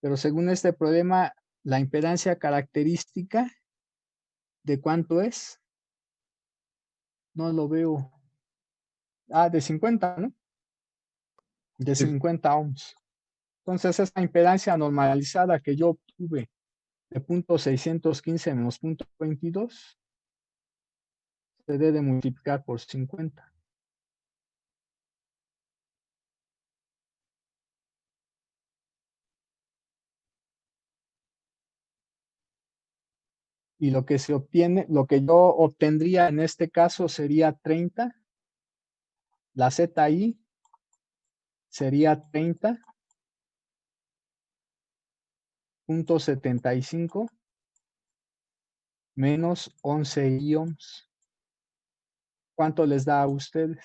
Pero según este problema, la impedancia característica, ¿de cuánto es? No lo veo. De 50, ¿no? De 50 ohms. Entonces, esa impedancia normalizada que yo obtuve de 0.615 menos 0.22 se debe multiplicar por 50. Y lo que se obtiene, lo que yo obtendría en este caso sería 30. La ZI sería 30.75 menos 11 ohms. ¿Cuánto les da a ustedes?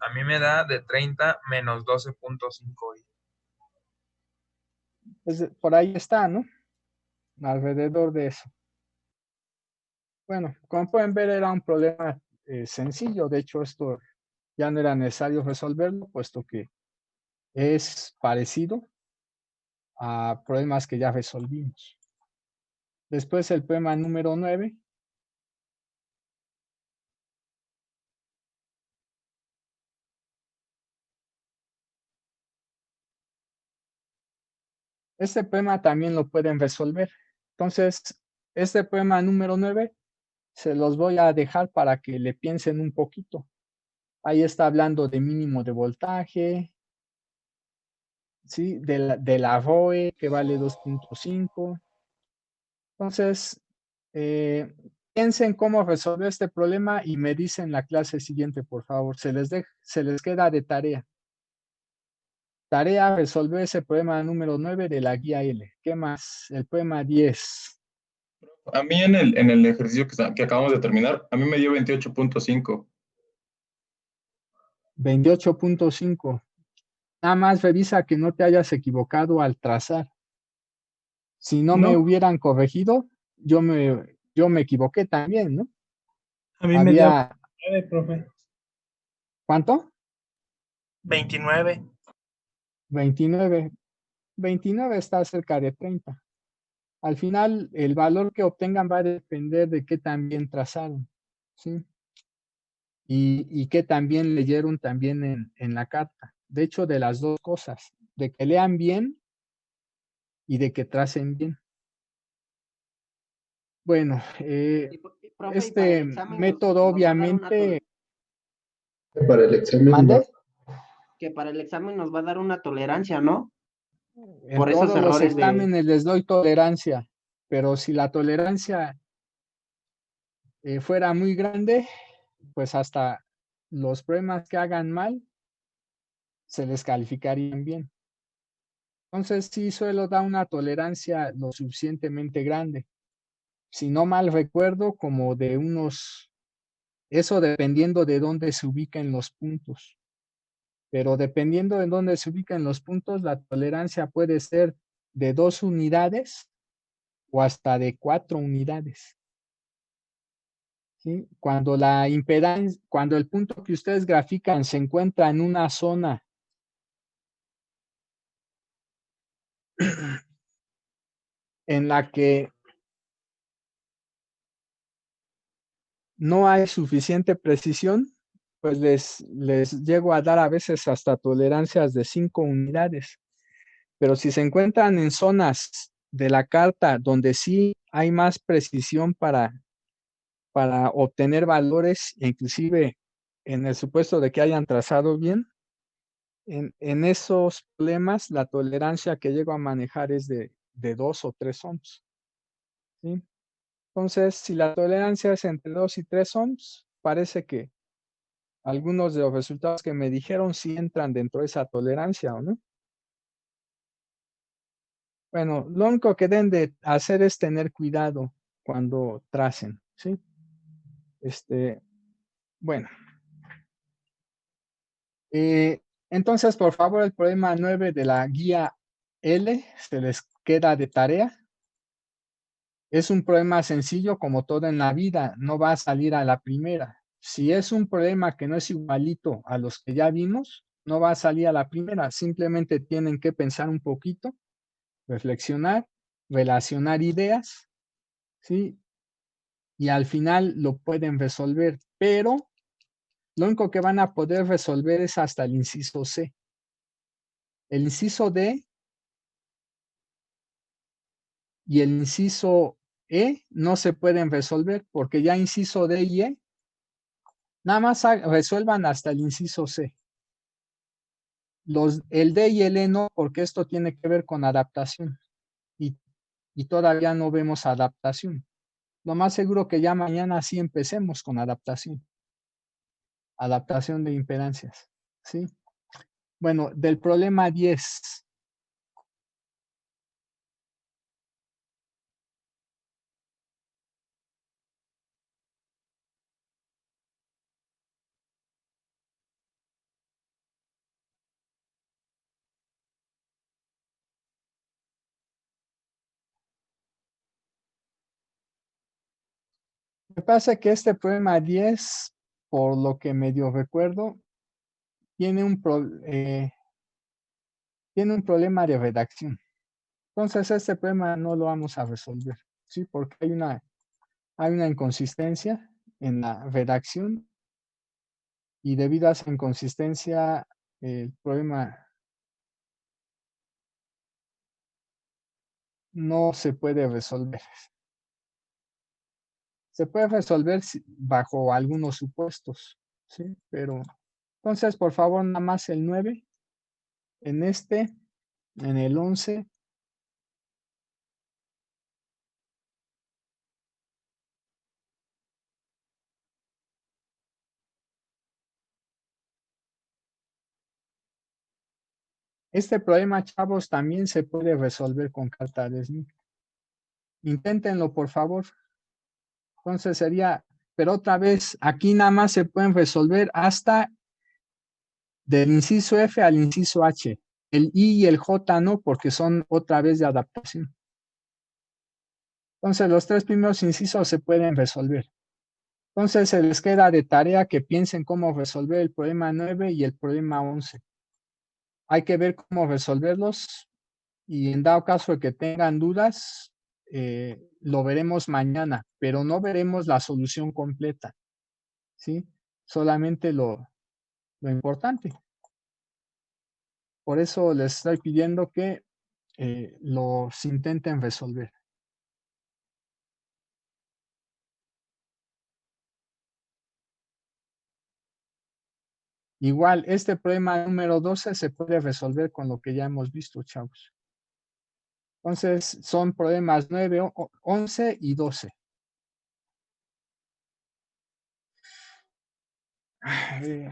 A mí me da de 30 menos 12.5. Pues por ahí está, ¿no? Alrededor de eso. Bueno, como pueden ver, era un problema sencillo. De hecho, esto ya no era necesario resolverlo, puesto que es parecido a problemas que ya resolvimos. Después el problema número 9. Este problema también lo pueden resolver. Entonces, este problema número 9 se los voy a dejar para que le piensen un poquito. Ahí está hablando de mínimo de voltaje, ¿sí? De la ROE, que vale 2.5. Entonces, piensen cómo resolver este problema y me dicen la clase siguiente, por favor. Se les queda de tarea. Tarea, resolver ese problema número 9 de la guía L. ¿Qué más? El problema 10. A mí en el ejercicio que acabamos de terminar, a mí me dio 28.5. 28.5. Nada más revisa que no te hayas equivocado al trazar. Si no me No, hubieran corregido, yo me equivoqué también, ¿no? a mí me dio Había, 29, profe. ¿cuánto? 29. 29. 29 está cerca de 30. Al final, el valor que obtengan va a depender de qué tan bien trazaron, ¿sí? Y qué tan bien leyeron también en la carta. De hecho, de las dos cosas, de que lean bien y de que tracen bien. Bueno, Profe, y para el este examen método nos va a dar una obviamente, Para el examen ¿mande? que para el examen nos va a dar una tolerancia, ¿no? En Por esos todos los errores de... exámenes les doy tolerancia, pero si la tolerancia fuera muy grande, pues hasta los problemas que hagan mal se les calificarían bien. Entonces sí suelo dar una tolerancia lo suficientemente grande. Si no mal recuerdo, como de unos, eso dependiendo de dónde se ubiquen los puntos. Pero dependiendo de dónde se ubiquen los puntos, la tolerancia puede ser de 2 unidades o hasta de 4 unidades. ¿Sí? Cuando la impedancia, cuando el punto que ustedes grafican se encuentra en una zona en la que no hay suficiente precisión, pues les llego a dar a veces hasta tolerancias de 5 unidades. Pero si se encuentran en zonas de la carta donde sí hay más precisión para obtener valores, inclusive en el supuesto de que hayan trazado bien, en esos problemas la tolerancia que llego a manejar es de 2 o 3 ohms. ¿Sí? Entonces, si la tolerancia es entre 2 y 3 ohms, parece que algunos de los resultados que me dijeron sí entran dentro de esa tolerancia, ¿o no? Bueno, lo único que deben de hacer es tener cuidado cuando tracen, ¿sí? Bueno. Entonces, por favor, el problema 9 de la guía L se les queda de tarea. Es un problema sencillo como todo en la vida, no va a salir a la primera. Si es un problema que no es igualito a los que ya vimos, no va a salir a la primera. Simplemente tienen que pensar un poquito, reflexionar, relacionar ideas, ¿sí? Y al final lo pueden resolver, pero lo único que van a poder resolver es hasta el inciso C. El inciso D y el inciso E no se pueden resolver porque ya inciso D y E nada más resuelvan hasta el inciso C. El D y el E no, porque esto tiene que ver con adaptación y, y todavía no vemos adaptación. Lo más seguro que ya mañana sí empecemos con adaptación de impedancias, ¿sí? Bueno, del problema 10. Me pasa que este problema 10, por lo que medio recuerdo, tiene tiene un problema de redacción. Entonces, este problema no lo vamos a resolver, ¿sí? Porque hay una inconsistencia en la redacción y debido a esa inconsistencia, el problema no se puede resolver. Se puede resolver bajo algunos supuestos, ¿sí? Pero, entonces, por favor, nada más el 9, en en el 11, Este problema, chavos, también se puede resolver con carta de Smith. Inténtenlo, por favor. Entonces sería, pero otra vez, aquí nada más se pueden resolver hasta del inciso F al inciso H. El I y el J no, porque son otra vez de adaptación. Entonces, los tres primeros incisos se pueden resolver. Entonces, se les queda de tarea que piensen cómo resolver el problema 9 y el problema 11. Hay que ver cómo resolverlos y en dado caso de que tengan dudas, lo veremos mañana, pero no veremos la solución completa, ¿sí? Solamente lo importante. Por eso les estoy pidiendo que los intenten resolver. Igual, este problema número 12 se puede resolver con lo que ya hemos visto, chavos. Entonces, son problemas 9, 11 y 12. A ver.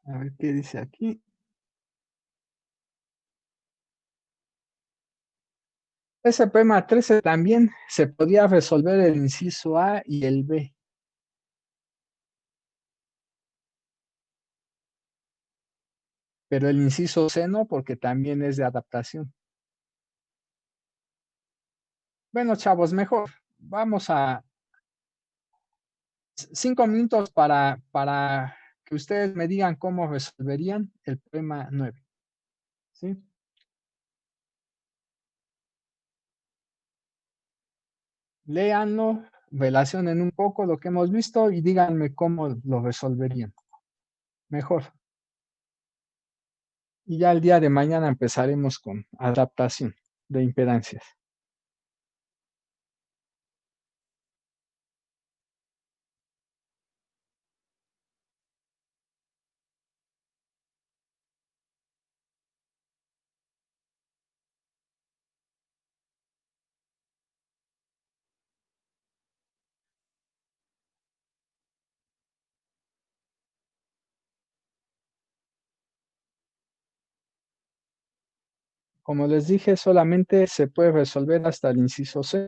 A ver qué dice aquí. Ese problema 13 también se podía resolver el inciso A y el B. Pero el inciso C no, porque también es de adaptación. Bueno, chavos, mejor. Vamos a 5 minutos para que ustedes me digan cómo resolverían el problema 9. ¿Sí? Léanlo, relacionen un poco lo que hemos visto y díganme cómo lo resolverían. Mejor. Y ya el día de mañana empezaremos con adaptación de impedancias. Como les dije, solamente se puede resolver hasta el inciso C.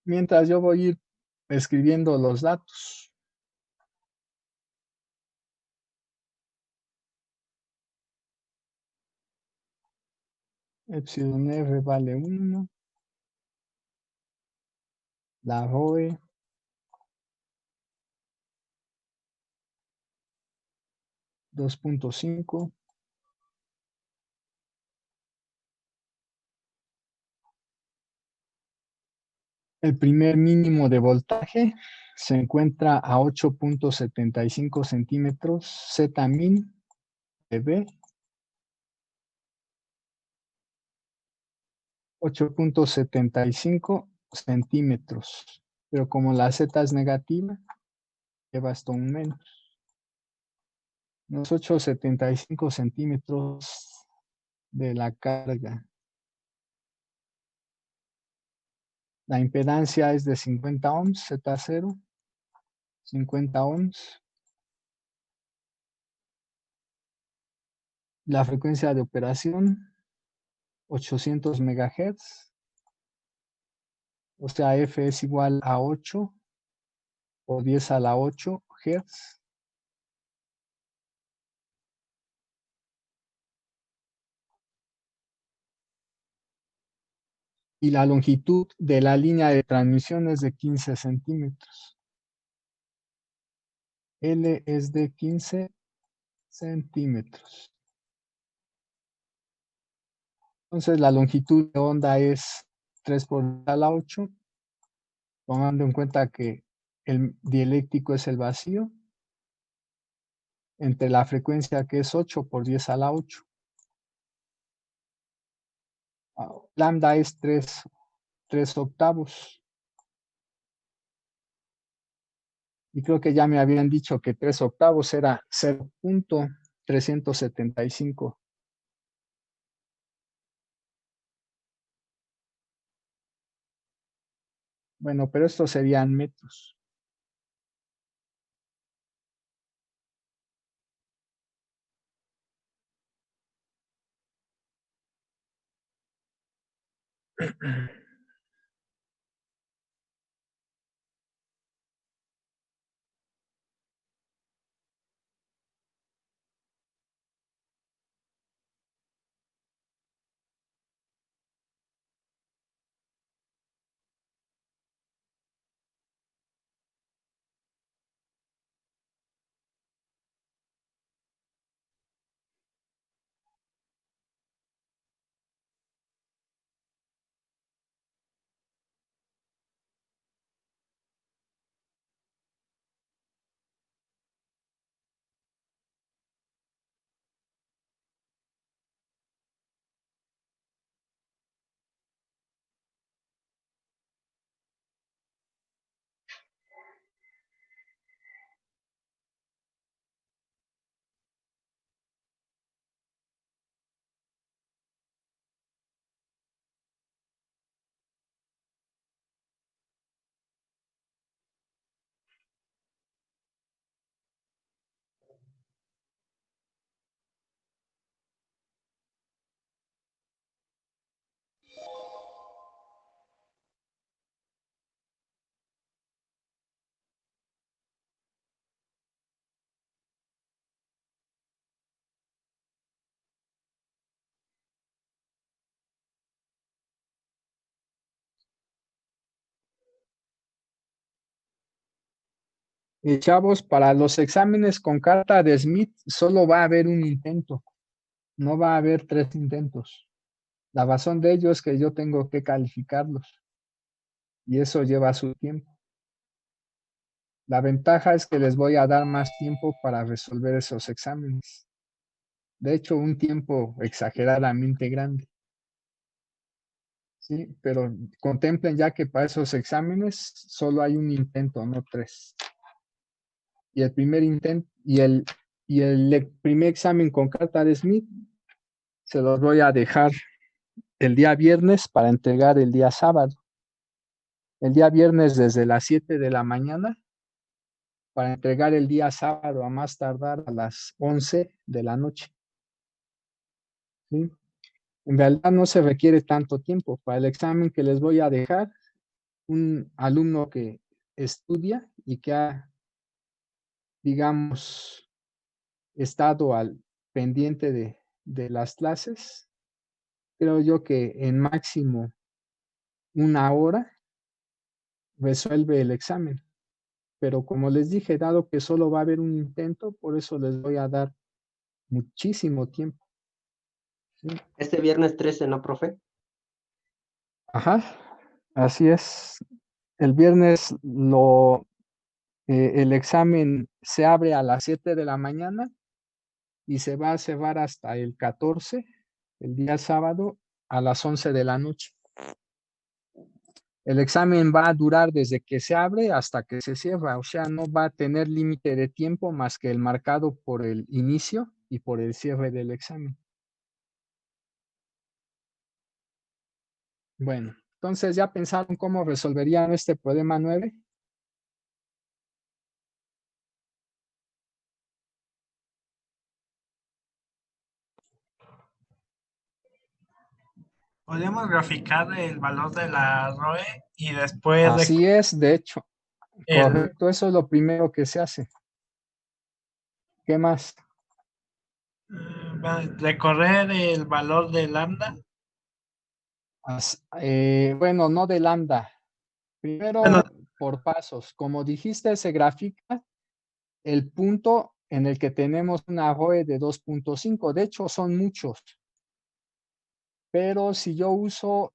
Mientras yo voy a ir escribiendo los datos. Epsilon R vale 1. La ROE 2.5. El primer mínimo de voltaje se encuentra a 8.75 centímetros. Z min de B. 8.75 centímetros. Pero como la Z es negativa, lleva esto un menos. Los 8.75 centímetros de la carga. La impedancia es de 50 ohms, Z0. 50 ohms. La frecuencia de operación, 800 megahertz. O sea, F es igual a 8 o 10 a la 8 Hz. y la longitud de la línea de transmisión es de 15 centímetros. L es de 15 centímetros. Entonces la longitud de onda es 3 por 10 a la 8, tomando en cuenta que el dieléctrico es el vacío, entre la frecuencia que es 8 por 10 a la 8. Lambda es 3 octavos. Y creo que ya me habían dicho que 3 octavos era 0.375. Bueno, pero estos serían metros. Chavos, para los exámenes con carta de Smith solo va a haber un intento, no va a haber 3 intentos. La razón de ello es que yo tengo que calificarlos y eso lleva su tiempo. La ventaja es que les voy a dar más tiempo para resolver esos exámenes. De hecho, un tiempo exageradamente grande. Sí, pero contemplen ya que para esos exámenes solo hay un intento, no 3. Y el primer intento y el primer examen con carta de Smith se los voy a dejar el día viernes para entregar el día sábado. El día viernes desde las 7 de la mañana para entregar el día sábado a más tardar a las 11 de la noche. ¿Sí? En realidad no se requiere tanto tiempo. Para el examen que les voy a dejar, un alumno que estudia y que ha, digamos, estado al pendiente de las clases, creo yo que en máximo 1 hora resuelve el examen. Pero como les dije, dado que solo va a haber un intento, por eso les voy a dar muchísimo tiempo. ¿Sí? Este viernes 13, ¿no, profe? Ajá, así es. El viernes el examen se abre a las 7 de la mañana y se va a cerrar hasta el 14, el día sábado, a las 11 de la noche. El examen va a durar desde que se abre hasta que se cierra, o sea, no va a tener límite de tiempo más que el marcado por el inicio y por el cierre del examen. Bueno, entonces ya pensaron cómo resolverían este problema 9. Podemos graficar el valor de la ROE y después Así es, de hecho, el, correcto, eso es lo primero que se hace. ¿Qué más? recorrer el valor de lambda. Bueno, no de lambda. Primero, Bueno. por pasos. Como dijiste, se grafica el punto en el que tenemos una ROE de 2.5. De hecho, son muchos. Pero si yo uso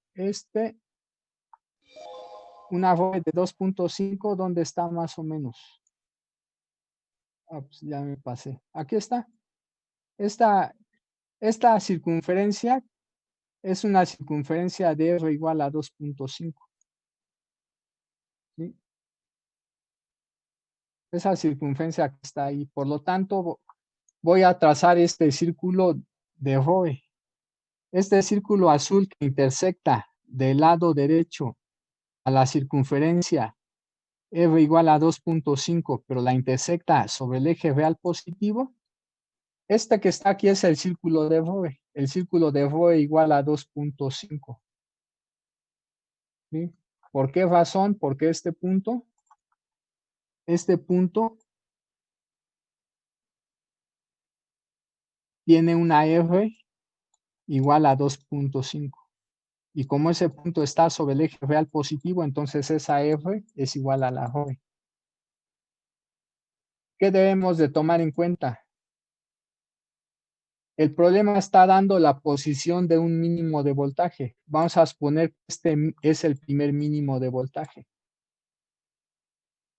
una ROE de 2.5, ¿dónde está más o menos? Pues ya me pasé. Aquí está. Esta circunferencia es una circunferencia de R igual a 2.5. ¿Sí? Esa circunferencia que está ahí. Por lo tanto, voy a trazar este círculo de ROE. Este círculo azul que intersecta del lado derecho a la circunferencia R igual a 2.5, pero la intersecta sobre el eje real positivo. Este que está aquí es el círculo de ROE. El círculo de ROE igual a 2.5. ¿Sí? ¿Por qué razón? Porque este punto tiene una R igual a 2.5. Y como ese punto está sobre el eje real positivo, entonces esa R es igual a la ROE. ¿Qué debemos de tomar en cuenta? El problema está dando la posición de un mínimo de voltaje. Vamos a suponer que este es el primer mínimo de voltaje.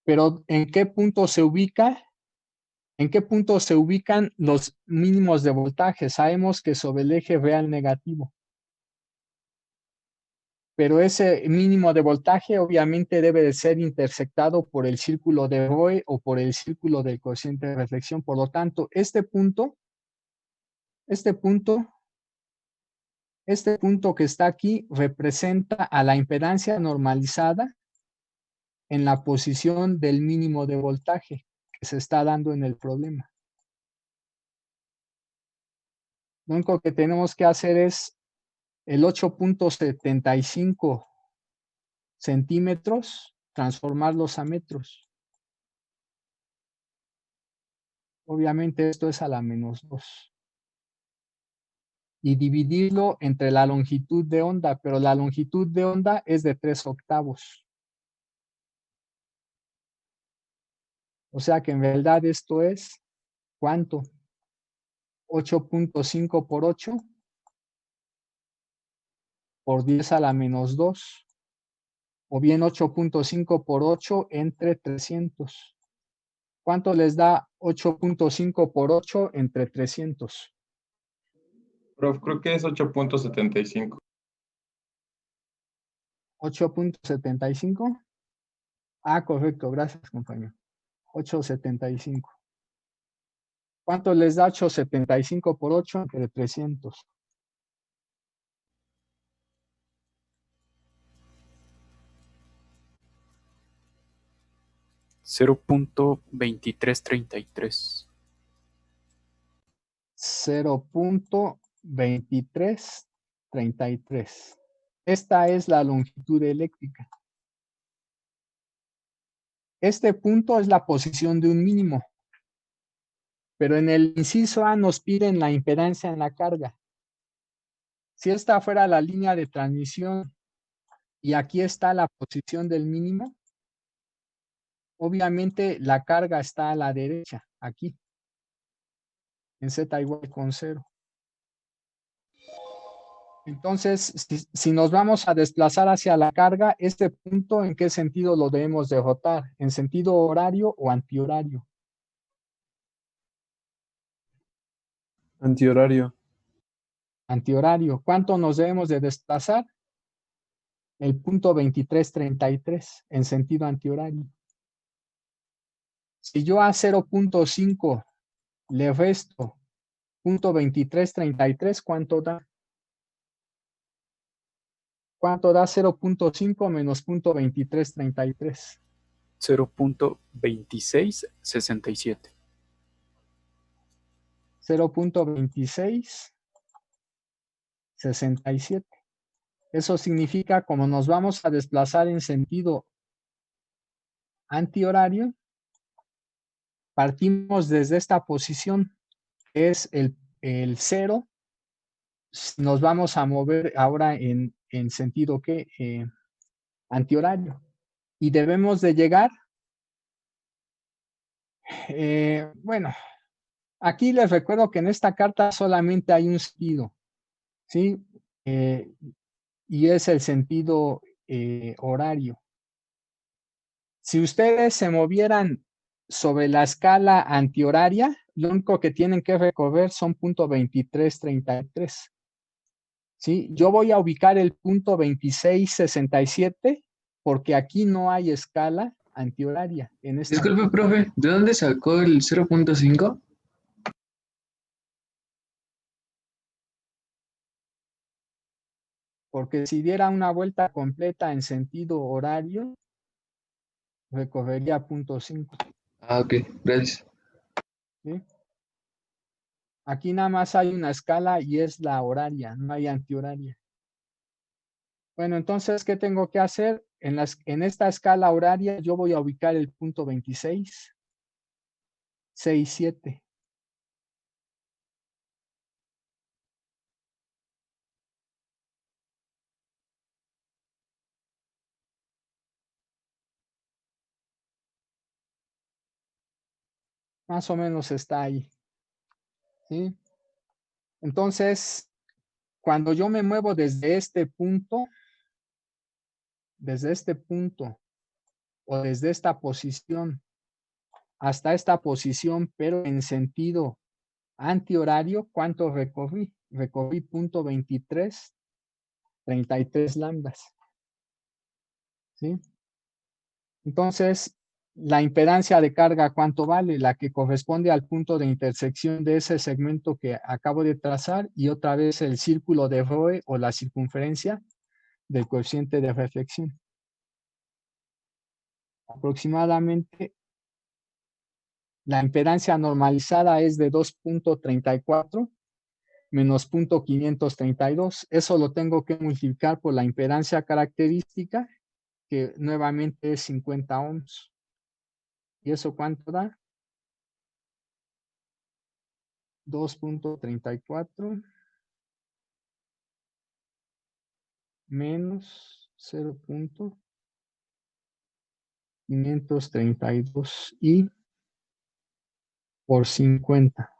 Pero ¿en qué punto se ubica? ¿En qué punto se ubican los mínimos de voltaje? Sabemos que sobre el eje real negativo. Pero ese mínimo de voltaje obviamente debe de ser intersectado por el círculo de ROE o por el círculo del cociente de reflexión. Por lo tanto, este punto que está aquí representa a la impedancia normalizada en la posición del mínimo de voltaje que se está dando en el problema. Lo único que tenemos que hacer es el 8.75 centímetros, transformarlos a metros. Obviamente esto es a la -2. Y dividirlo entre la longitud de onda, pero la longitud de onda es de 3/8. O sea que en realidad esto es, ¿cuánto? 8.5 por 8 por 10 a la -2. O bien 8.5 por 8 entre 300. ¿Cuánto les da 8.5 por 8 entre 300? Prof, creo que es 8.75. 8.75. Ah, correcto, gracias, compañero. 8.75. ¿Cuánto les da 8.75 por 8 entre 300? 0.2333. 0.2333. Esta es la longitud eléctrica. Este punto es la posición de un mínimo. Pero en el inciso A nos piden la impedancia en la carga. Si esta fuera la línea de transmisión y aquí está la posición del mínimo, obviamente la carga está a la derecha, aquí, en Z igual con 0. Entonces, si nos vamos a desplazar hacia la carga, este punto, ¿en qué sentido lo debemos de rotar? ¿En sentido horario o antihorario? Antihorario. Antihorario. ¿Cuánto nos debemos de desplazar? El punto 2333 en sentido antihorario. Si yo a 0.5 le resto punto 2333, ¿cuánto da? ¿Cuánto da 0.5 menos punto 2333? 0.2667. 0.2667. Eso significa, como nos vamos a desplazar en sentido antihorario, partimos desde esta posición, que es el 0. Nos vamos a mover ahora en en sentido que antihorario. Y debemos de llegar, bueno, aquí les recuerdo que en esta carta solamente hay un sentido, ¿sí? Y es el sentido horario. Si ustedes se movieran sobre la escala antihoraria, lo único que tienen que recorrer son punto 2333. ¿Sí? Yo voy a ubicar el punto 2667 porque aquí no hay escala antihoraria. En esta Disculpe, profe, ¿de dónde sacó el 0.5? Porque si diera una vuelta completa en sentido horario, recorrería punto 5. Ah, ok, gracias. ¿Sí? Aquí nada más hay una escala y es la horaria, no hay antihoraria. Bueno, entonces, ¿qué tengo que hacer? En esta escala horaria yo voy a ubicar el punto 2667. Más o menos está ahí. ¿Sí? Entonces, cuando yo me muevo desde este punto o desde esta posición hasta esta posición, pero en sentido antihorario, ¿cuánto recorrí? Recorrí punto 33 lambdas. ¿Sí? Entonces, la impedancia de carga, ¿cuánto vale? La que corresponde al punto de intersección de ese segmento que acabo de trazar y otra vez el círculo de Roe o la circunferencia del coeficiente de reflexión. Aproximadamente la impedancia normalizada es de 2.34 menos 0.532. Eso lo tengo que multiplicar por la impedancia característica, que nuevamente es 50 ohms. ¿Y eso cuánto da? 2.34 menos 0.532 y por 50.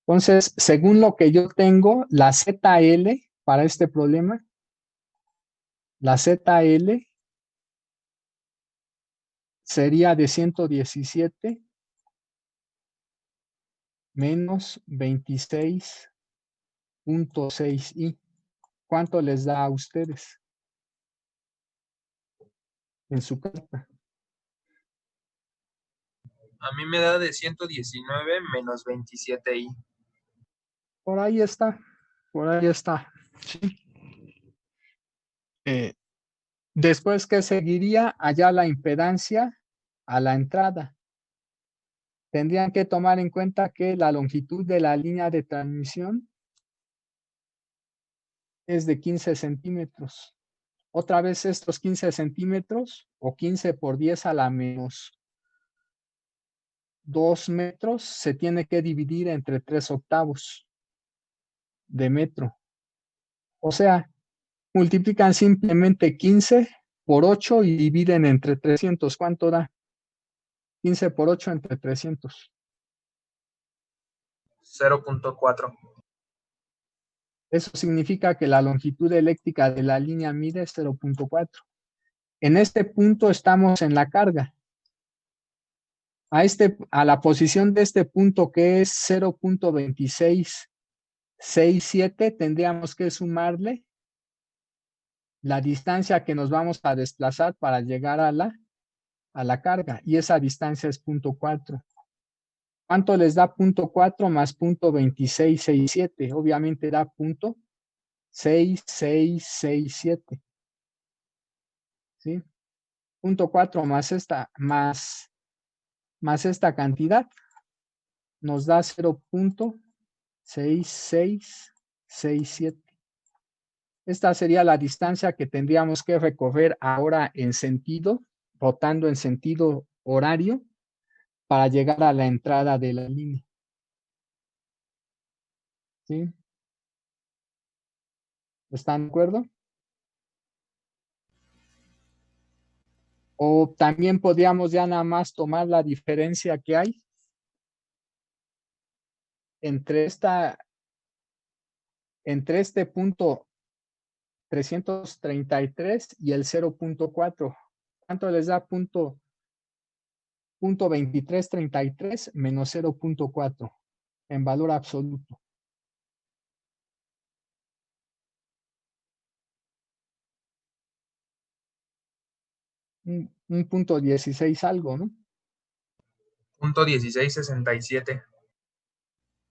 Entonces, según lo que yo tengo, la ZL para este problema, la ZL sería de 117 menos 26.6 y ¿cuánto les da a ustedes en su carta? A mí me da de 119 menos 27i. Por ahí está, por ahí está. Sí. Después, ¿qué seguiría? Allá la impedancia a la entrada. Tendrían que tomar en cuenta que la longitud de la línea de transmisión es de 15 centímetros. Otra vez estos 15 centímetros o 15 por 10 a la menos 2 metros se tiene que dividir entre 3 octavos de metro. O sea, multiplican simplemente 15 por 8 y dividen entre 300. ¿Cuánto da? 15 por 8 entre 300. 0.4. Eso significa que la longitud eléctrica de la línea mide 0.4. En este punto estamos en la carga. A la posición de este punto, que es 0.2667, tendríamos que sumarle la distancia que nos vamos a desplazar para llegar a la carga, y esa distancia es 0.4. ¿Cuánto les da 0.4 más 0.2667? Obviamente da 0.6667. ¿Sí? 0.4 más esta cantidad nos da 0.6667. Esta sería la distancia que tendríamos que recorrer ahora rotando en sentido horario para llegar a la entrada de la línea. ¿Sí? ¿Están de acuerdo? O también podríamos ya nada más tomar la diferencia que hay entre este punto 333 y el 0.4. ¿Cuánto les da punto 2333 menos 0.4 en valor absoluto? Un punto 16 algo, ¿no? Punto 1667.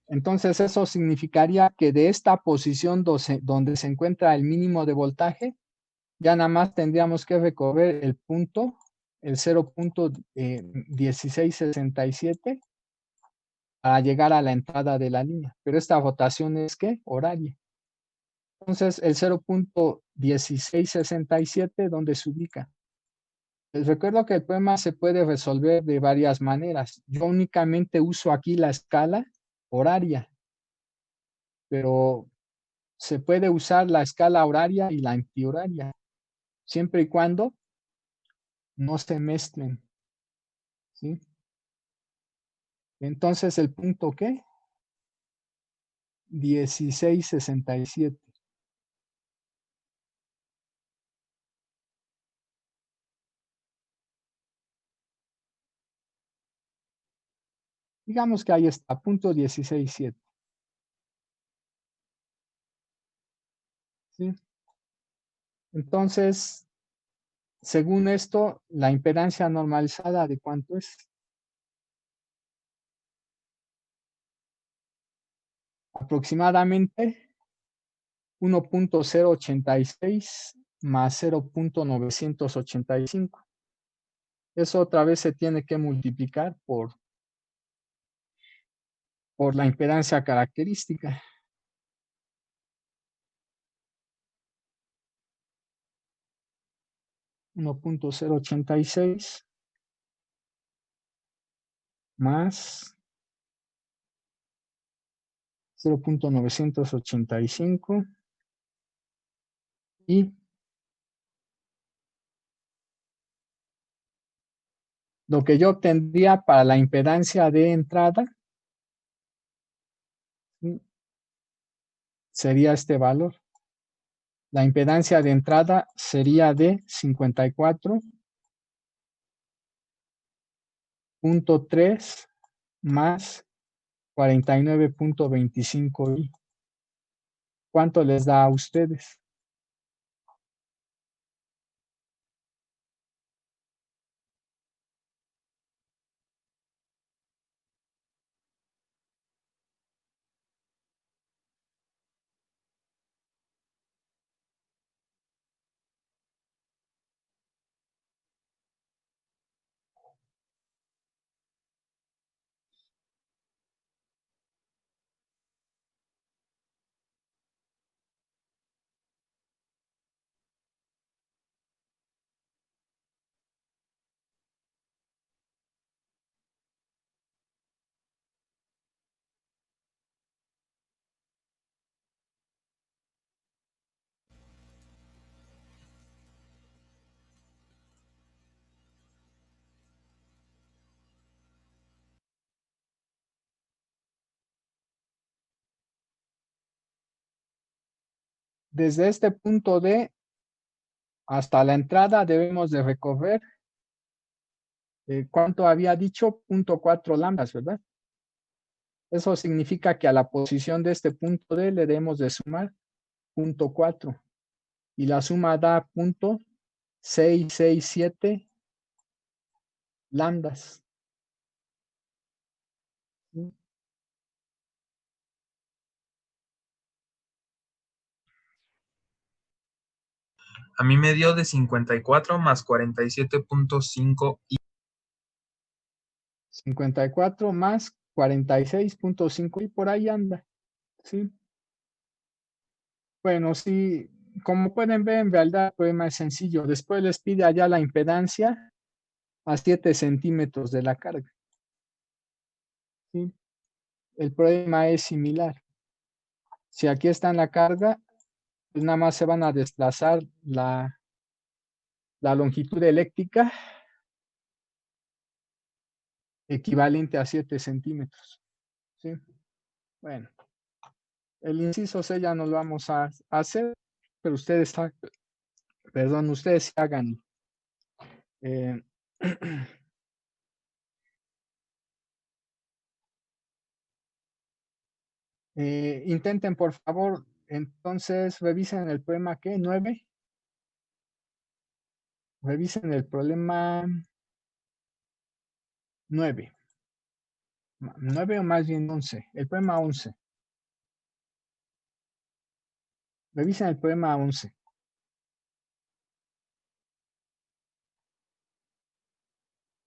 Entonces eso significaría que de esta posición donde se encuentra el mínimo de voltaje, ya nada más tendríamos que recorrer el 0.1667 para llegar a la entrada de la línea. Pero esta rotación es ¿qué? Horaria. Entonces el 0.1667, ¿dónde se ubica? Les recuerdo que el problema se puede resolver de varias maneras. Yo únicamente uso aquí la escala horaria, pero se puede usar la escala horaria y la antihoraria, siempre y cuando no se mezclen, ¿sí? Entonces, ¿el punto qué? 1667. Digamos que ahí está, punto 16.7. ¿Sí? Entonces, según esto, la impedancia normalizada, ¿de cuánto es? Aproximadamente 1.086 más 0.985. Eso otra vez se tiene que multiplicar por la impedancia característica. $1.086 más 0.985 y lo que yo obtendría para la impedancia de entrada sería este valor. La impedancia de entrada sería de 54.3 más 49.25i. ¿Cuánto les da a ustedes? Desde este punto D hasta la entrada debemos de recorrer, ¿cuánto había dicho? 0.4 lambdas, ¿verdad? Eso significa que a la posición de este punto D le debemos de sumar 0.4 y la suma da 0.667 lambdas. ¿Sí? A mí me dio de 54 más 47.5 y 54 más 46.5 y por ahí anda. ¿Sí? Bueno, sí, como pueden ver, en realidad el problema es sencillo. Después les pide allá la impedancia a 7 centímetros de la carga. ¿Sí? El problema es similar. Si aquí está en la carga, pues nada más se van a desplazar la longitud eléctrica equivalente a 7 centímetros. ¿Sí? Bueno, el inciso C ya no lo vamos a hacer, pero ustedes, ustedes hagan. Intenten, por favor, entonces revisen el problema, ¿qué? 9. Revisen el problema 9. 9 o más bien 11. El problema 11. Revisen el problema 11.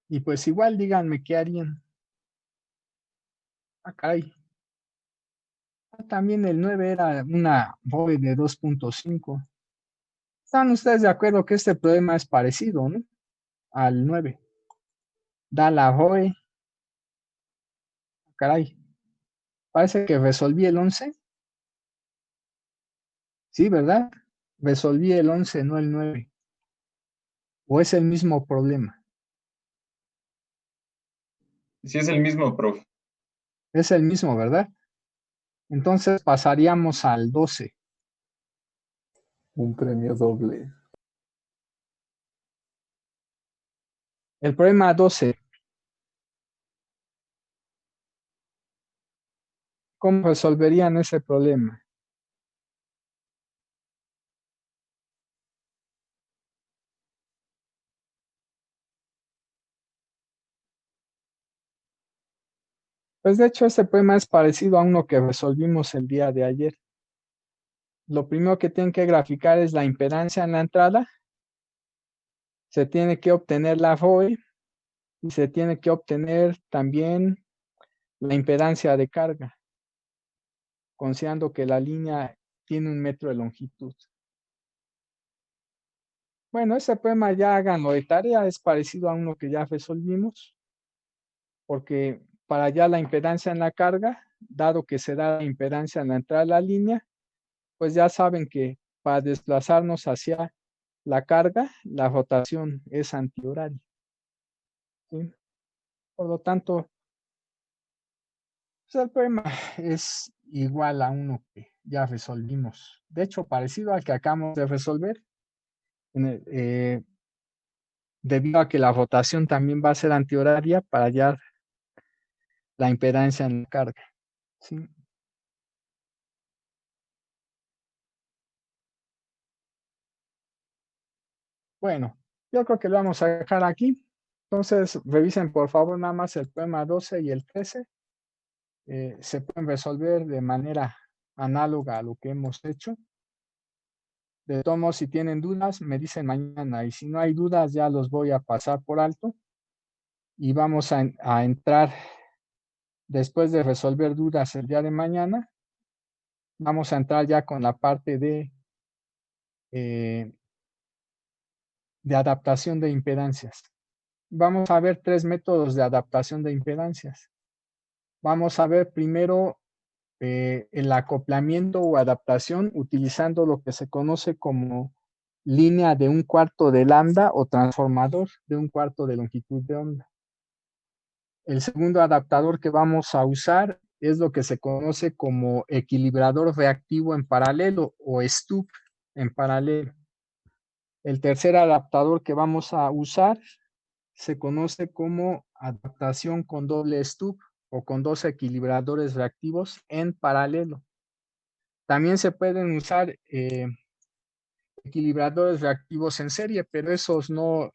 Y pues igual díganme qué harían. Ah, caray. También el 9 era una ROE de 2.5. ¿Están ustedes de acuerdo que este problema es parecido, ¿no? Al 9. Da la ROE. Caray. Parece que resolví el 11. Sí, ¿verdad? Resolví el 11, no el 9. ¿O es el mismo problema? Sí, es el mismo, prof. Es el mismo, ¿verdad? Entonces pasaríamos al 12. Un premio doble. El problema 12. ¿Cómo resolverían ese problema? Pues de hecho este problema es parecido a uno que resolvimos el día de ayer. Lo primero que tienen que graficar es la impedancia en la entrada. Se tiene que obtener la ROE y se tiene que obtener también la impedancia de carga, considerando que la línea tiene 1 metro de longitud. Bueno, ese problema ya háganlo de tarea, es parecido a uno que ya resolvimos, porque para allá la impedancia en la carga, dado que se da la impedancia en la entrada de la línea, pues ya saben que para desplazarnos hacia la carga, la rotación es antihoraria. ¿Sí? Por lo tanto, pues el problema es igual a uno que ya resolvimos. De hecho, parecido al que acabamos de resolver, debido a que la rotación también va a ser antihoraria para hallar la impedancia en la carga. ¿Sí? Bueno, yo creo que lo vamos a dejar aquí. Entonces, revisen por favor nada más el problema 12 y el 13. Se pueden resolver de manera análoga a lo que hemos hecho. De todos modos, si tienen dudas, me dicen mañana. Y si no hay dudas, ya los voy a pasar por alto. Y vamos a entrar, después de resolver dudas el día de mañana, vamos a entrar ya con la parte de adaptación de impedancias. Vamos a ver 3 métodos de adaptación de impedancias. Vamos a ver primero el acoplamiento o adaptación utilizando lo que se conoce como línea de 1/4 de lambda o transformador de 1/4 de longitud de onda. El segundo adaptador que vamos a usar es lo que se conoce como equilibrador reactivo en paralelo o STUP en paralelo. El tercer adaptador que vamos a usar se conoce como adaptación con doble STUP o con 2 equilibradores reactivos en paralelo. También se pueden usar equilibradores reactivos en serie, pero esos no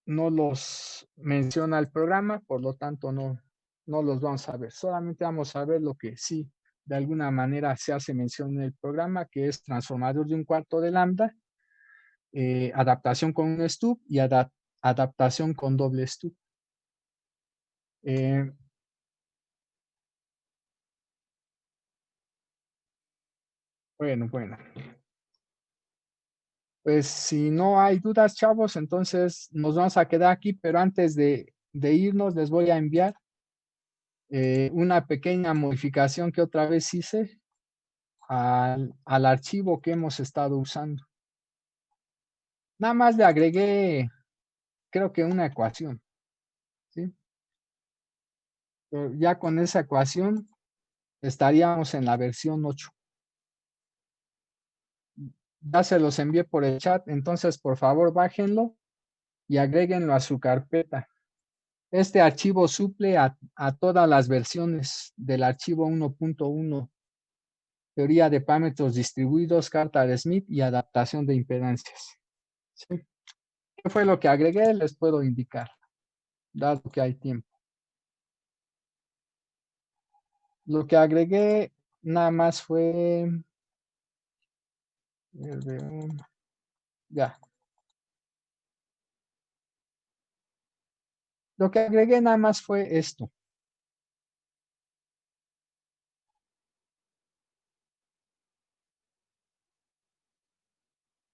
los menciona el programa, por lo tanto no los vamos a ver. Solamente vamos a ver lo que sí de alguna manera se hace mención en el programa, que es transformador de 1/4 de lambda, adaptación con un STUP y adaptación con doble STUP. Bueno. Pues si no hay dudas, chavos, entonces nos vamos a quedar aquí, pero antes de irnos les voy a enviar una pequeña modificación que otra vez hice al archivo que hemos estado usando. Nada más le agregué, creo que una ecuación, ¿sí? Pero ya con esa ecuación estaríamos en la versión 8. Ya se los envié por el chat, entonces por favor bájenlo y agréguenlo a su carpeta. Este archivo suple a todas las versiones del archivo 1.1, teoría de parámetros distribuidos, carta de Smith y adaptación de impedancias. ¿Sí? ¿Qué fue lo que agregué? Les puedo indicar, dado que hay tiempo. Lo que agregué nada más fue... Ya. Lo que agregué nada más fue esto.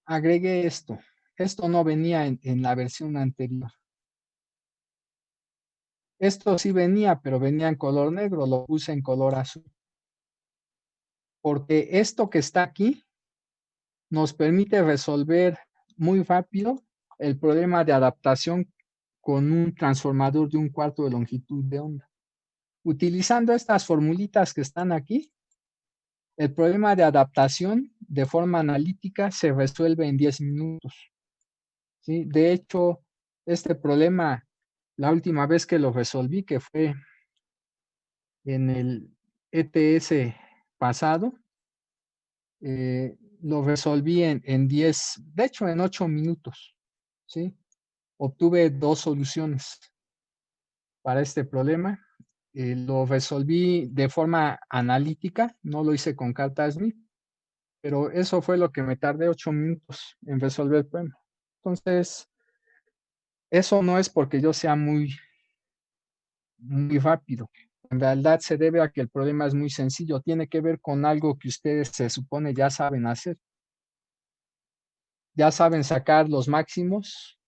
Agregué esto. Esto no venía en la versión anterior. Esto sí venía, pero venía en color negro. Lo puse en color azul. Porque esto que está aquí nos permite resolver muy rápido el problema de adaptación con un transformador de 1/4 de longitud de onda. Utilizando estas formulitas que están aquí, el problema de adaptación de forma analítica se resuelve en 10 minutos. ¿Sí? De hecho, este problema, la última vez que lo resolví, que fue en el ETS pasado, lo resolví en 10, de hecho en 8 minutos. ¿Sí? Obtuve 2 soluciones para este problema. Lo resolví de forma analítica, no lo hice con carta Smith, pero eso fue lo que me tardé 8 minutos en resolver el problema. Entonces, eso no es porque yo sea muy rápido. En realidad se debe a que el problema es muy sencillo. Tiene que ver con algo que ustedes se supone ya saben hacer. Ya saben sacar los máximos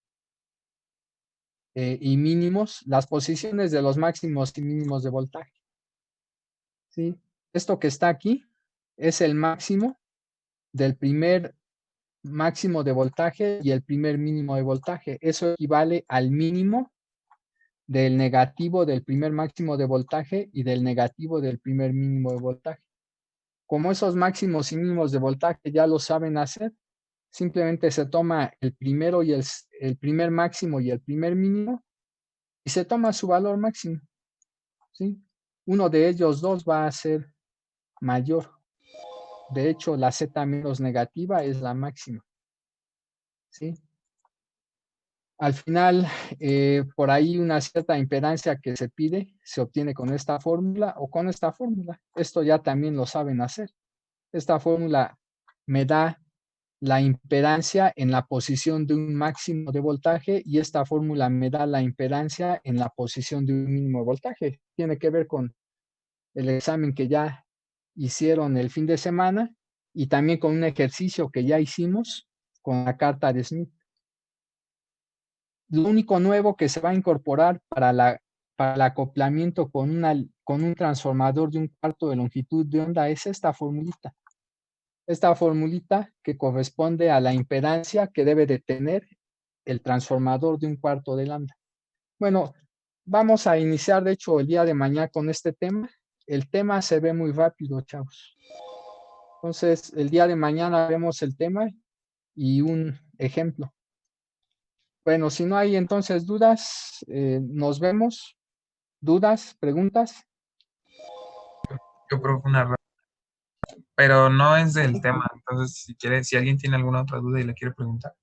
y mínimos, las posiciones de los máximos y mínimos de voltaje. ¿Sí? Esto que está aquí es el máximo del primer máximo de voltaje y el primer mínimo de voltaje. Eso equivale al mínimo del negativo del primer máximo de voltaje y del negativo del primer mínimo de voltaje. Como esos máximos y mínimos de voltaje ya lo saben hacer, simplemente se toma el primero y el primer máximo y el primer mínimo y se toma su valor máximo. ¿Sí? Uno de ellos dos va a ser mayor. De hecho, la Z menos negativa es la máxima. ¿Sí? Al final, por ahí una cierta impedancia que se pide se obtiene con esta fórmula o con esta fórmula. Esto ya también lo saben hacer. Esta fórmula me da la impedancia en la posición de un máximo de voltaje y esta fórmula me da la impedancia en la posición de un mínimo de voltaje. Tiene que ver con el examen que ya hicieron el fin de semana y también con un ejercicio que ya hicimos con la carta de Smith. Lo único nuevo que se va a incorporar para el acoplamiento con un transformador de 1/4 de longitud de onda es esta formulita. Esta formulita que corresponde a la impedancia que debe de tener el transformador de 1/4 de lambda. Bueno, vamos a iniciar de hecho el día de mañana con este tema. El tema se ve muy rápido, chavos. Entonces, el día de mañana vemos el tema y un ejemplo. Bueno, si no hay entonces dudas, nos vemos. ¿Dudas? ¿Preguntas? Yo creo que una, pero no es del tema. Entonces, si alguien tiene alguna otra duda y le quiere preguntar.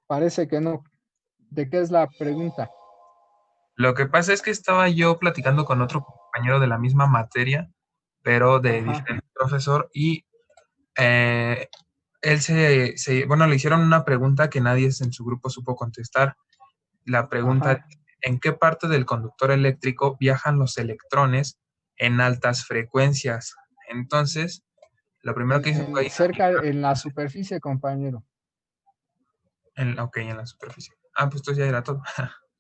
Parece que no. ¿De qué es la pregunta? Lo que pasa es que estaba yo platicando con otro compañero de la misma materia, pero de diferente profesor, y él bueno, le hicieron una pregunta que nadie en su grupo supo contestar. La pregunta es, ¿en qué parte del conductor eléctrico viajan los electrones en altas frecuencias? Entonces, lo primero que hizo fue cerca en la superficie, compañero. Ok, en la superficie. Ah, pues esto ya era todo.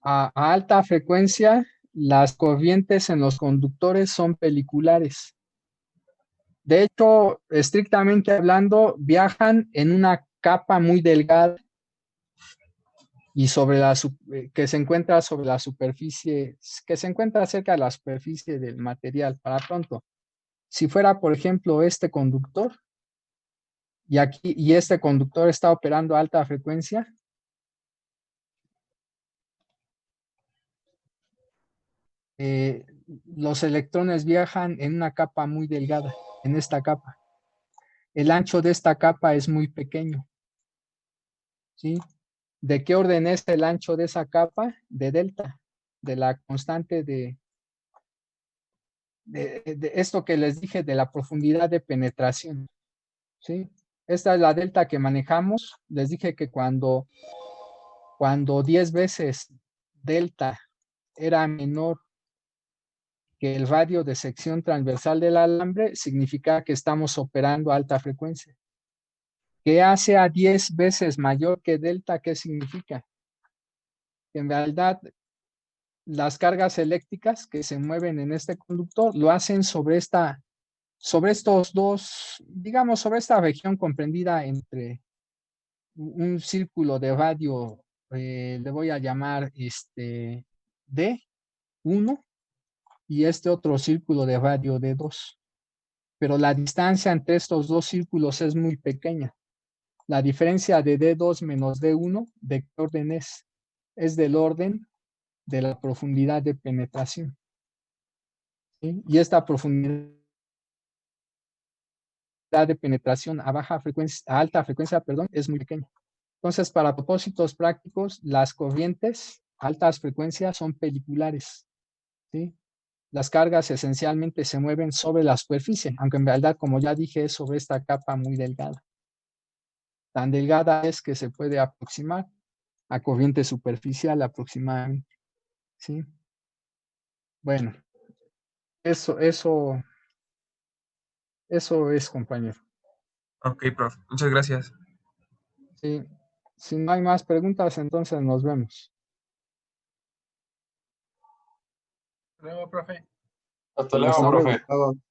A alta frecuencia, las corrientes en los conductores son peliculares. De hecho, estrictamente hablando, viajan en una capa muy delgada y sobre que se encuentra sobre la superficie, que se encuentra cerca de la superficie del material. Para pronto, si fuera, por ejemplo, este conductor, y este conductor está operando a alta frecuencia, los electrones viajan en una capa muy delgada, en esta capa. El ancho de esta capa es muy pequeño, ¿sí? ¿De qué orden es el ancho de esa capa? De delta, de la constante de esto que les dije, de la profundidad de penetración, ¿sí? Esta es la delta que manejamos. Les dije que cuando 10 veces delta era menor que el radio de sección transversal del alambre, significa que estamos operando a alta frecuencia. ¿Qué hace a 10 veces mayor que delta? ¿Qué significa? Que en realidad las cargas eléctricas que se mueven en este conductor lo hacen sobre estos dos, digamos, sobre esta región comprendida entre un círculo de radio, le voy a llamar D1, y este otro círculo de radio D2. Pero la distancia entre estos dos círculos es muy pequeña. La diferencia de D2 menos D1, ¿de qué orden es? Es del orden de la profundidad de penetración, ¿sí? Y esta profundidad de penetración a alta frecuencia, perdón, es muy pequeña. Entonces, para propósitos prácticos, las corrientes a altas frecuencias son peliculares, ¿sí? Las cargas esencialmente se mueven sobre la superficie, aunque en realidad, como ya dije, es sobre esta capa muy delgada. Tan delgada es que se puede aproximar a corriente superficial aproximadamente, ¿sí? Bueno, eso es, compañero. Ok, profe. Muchas gracias. Sí. Si no hay más preguntas, entonces nos vemos. Luego, profe. Hasta Hasta luego, luego. profe.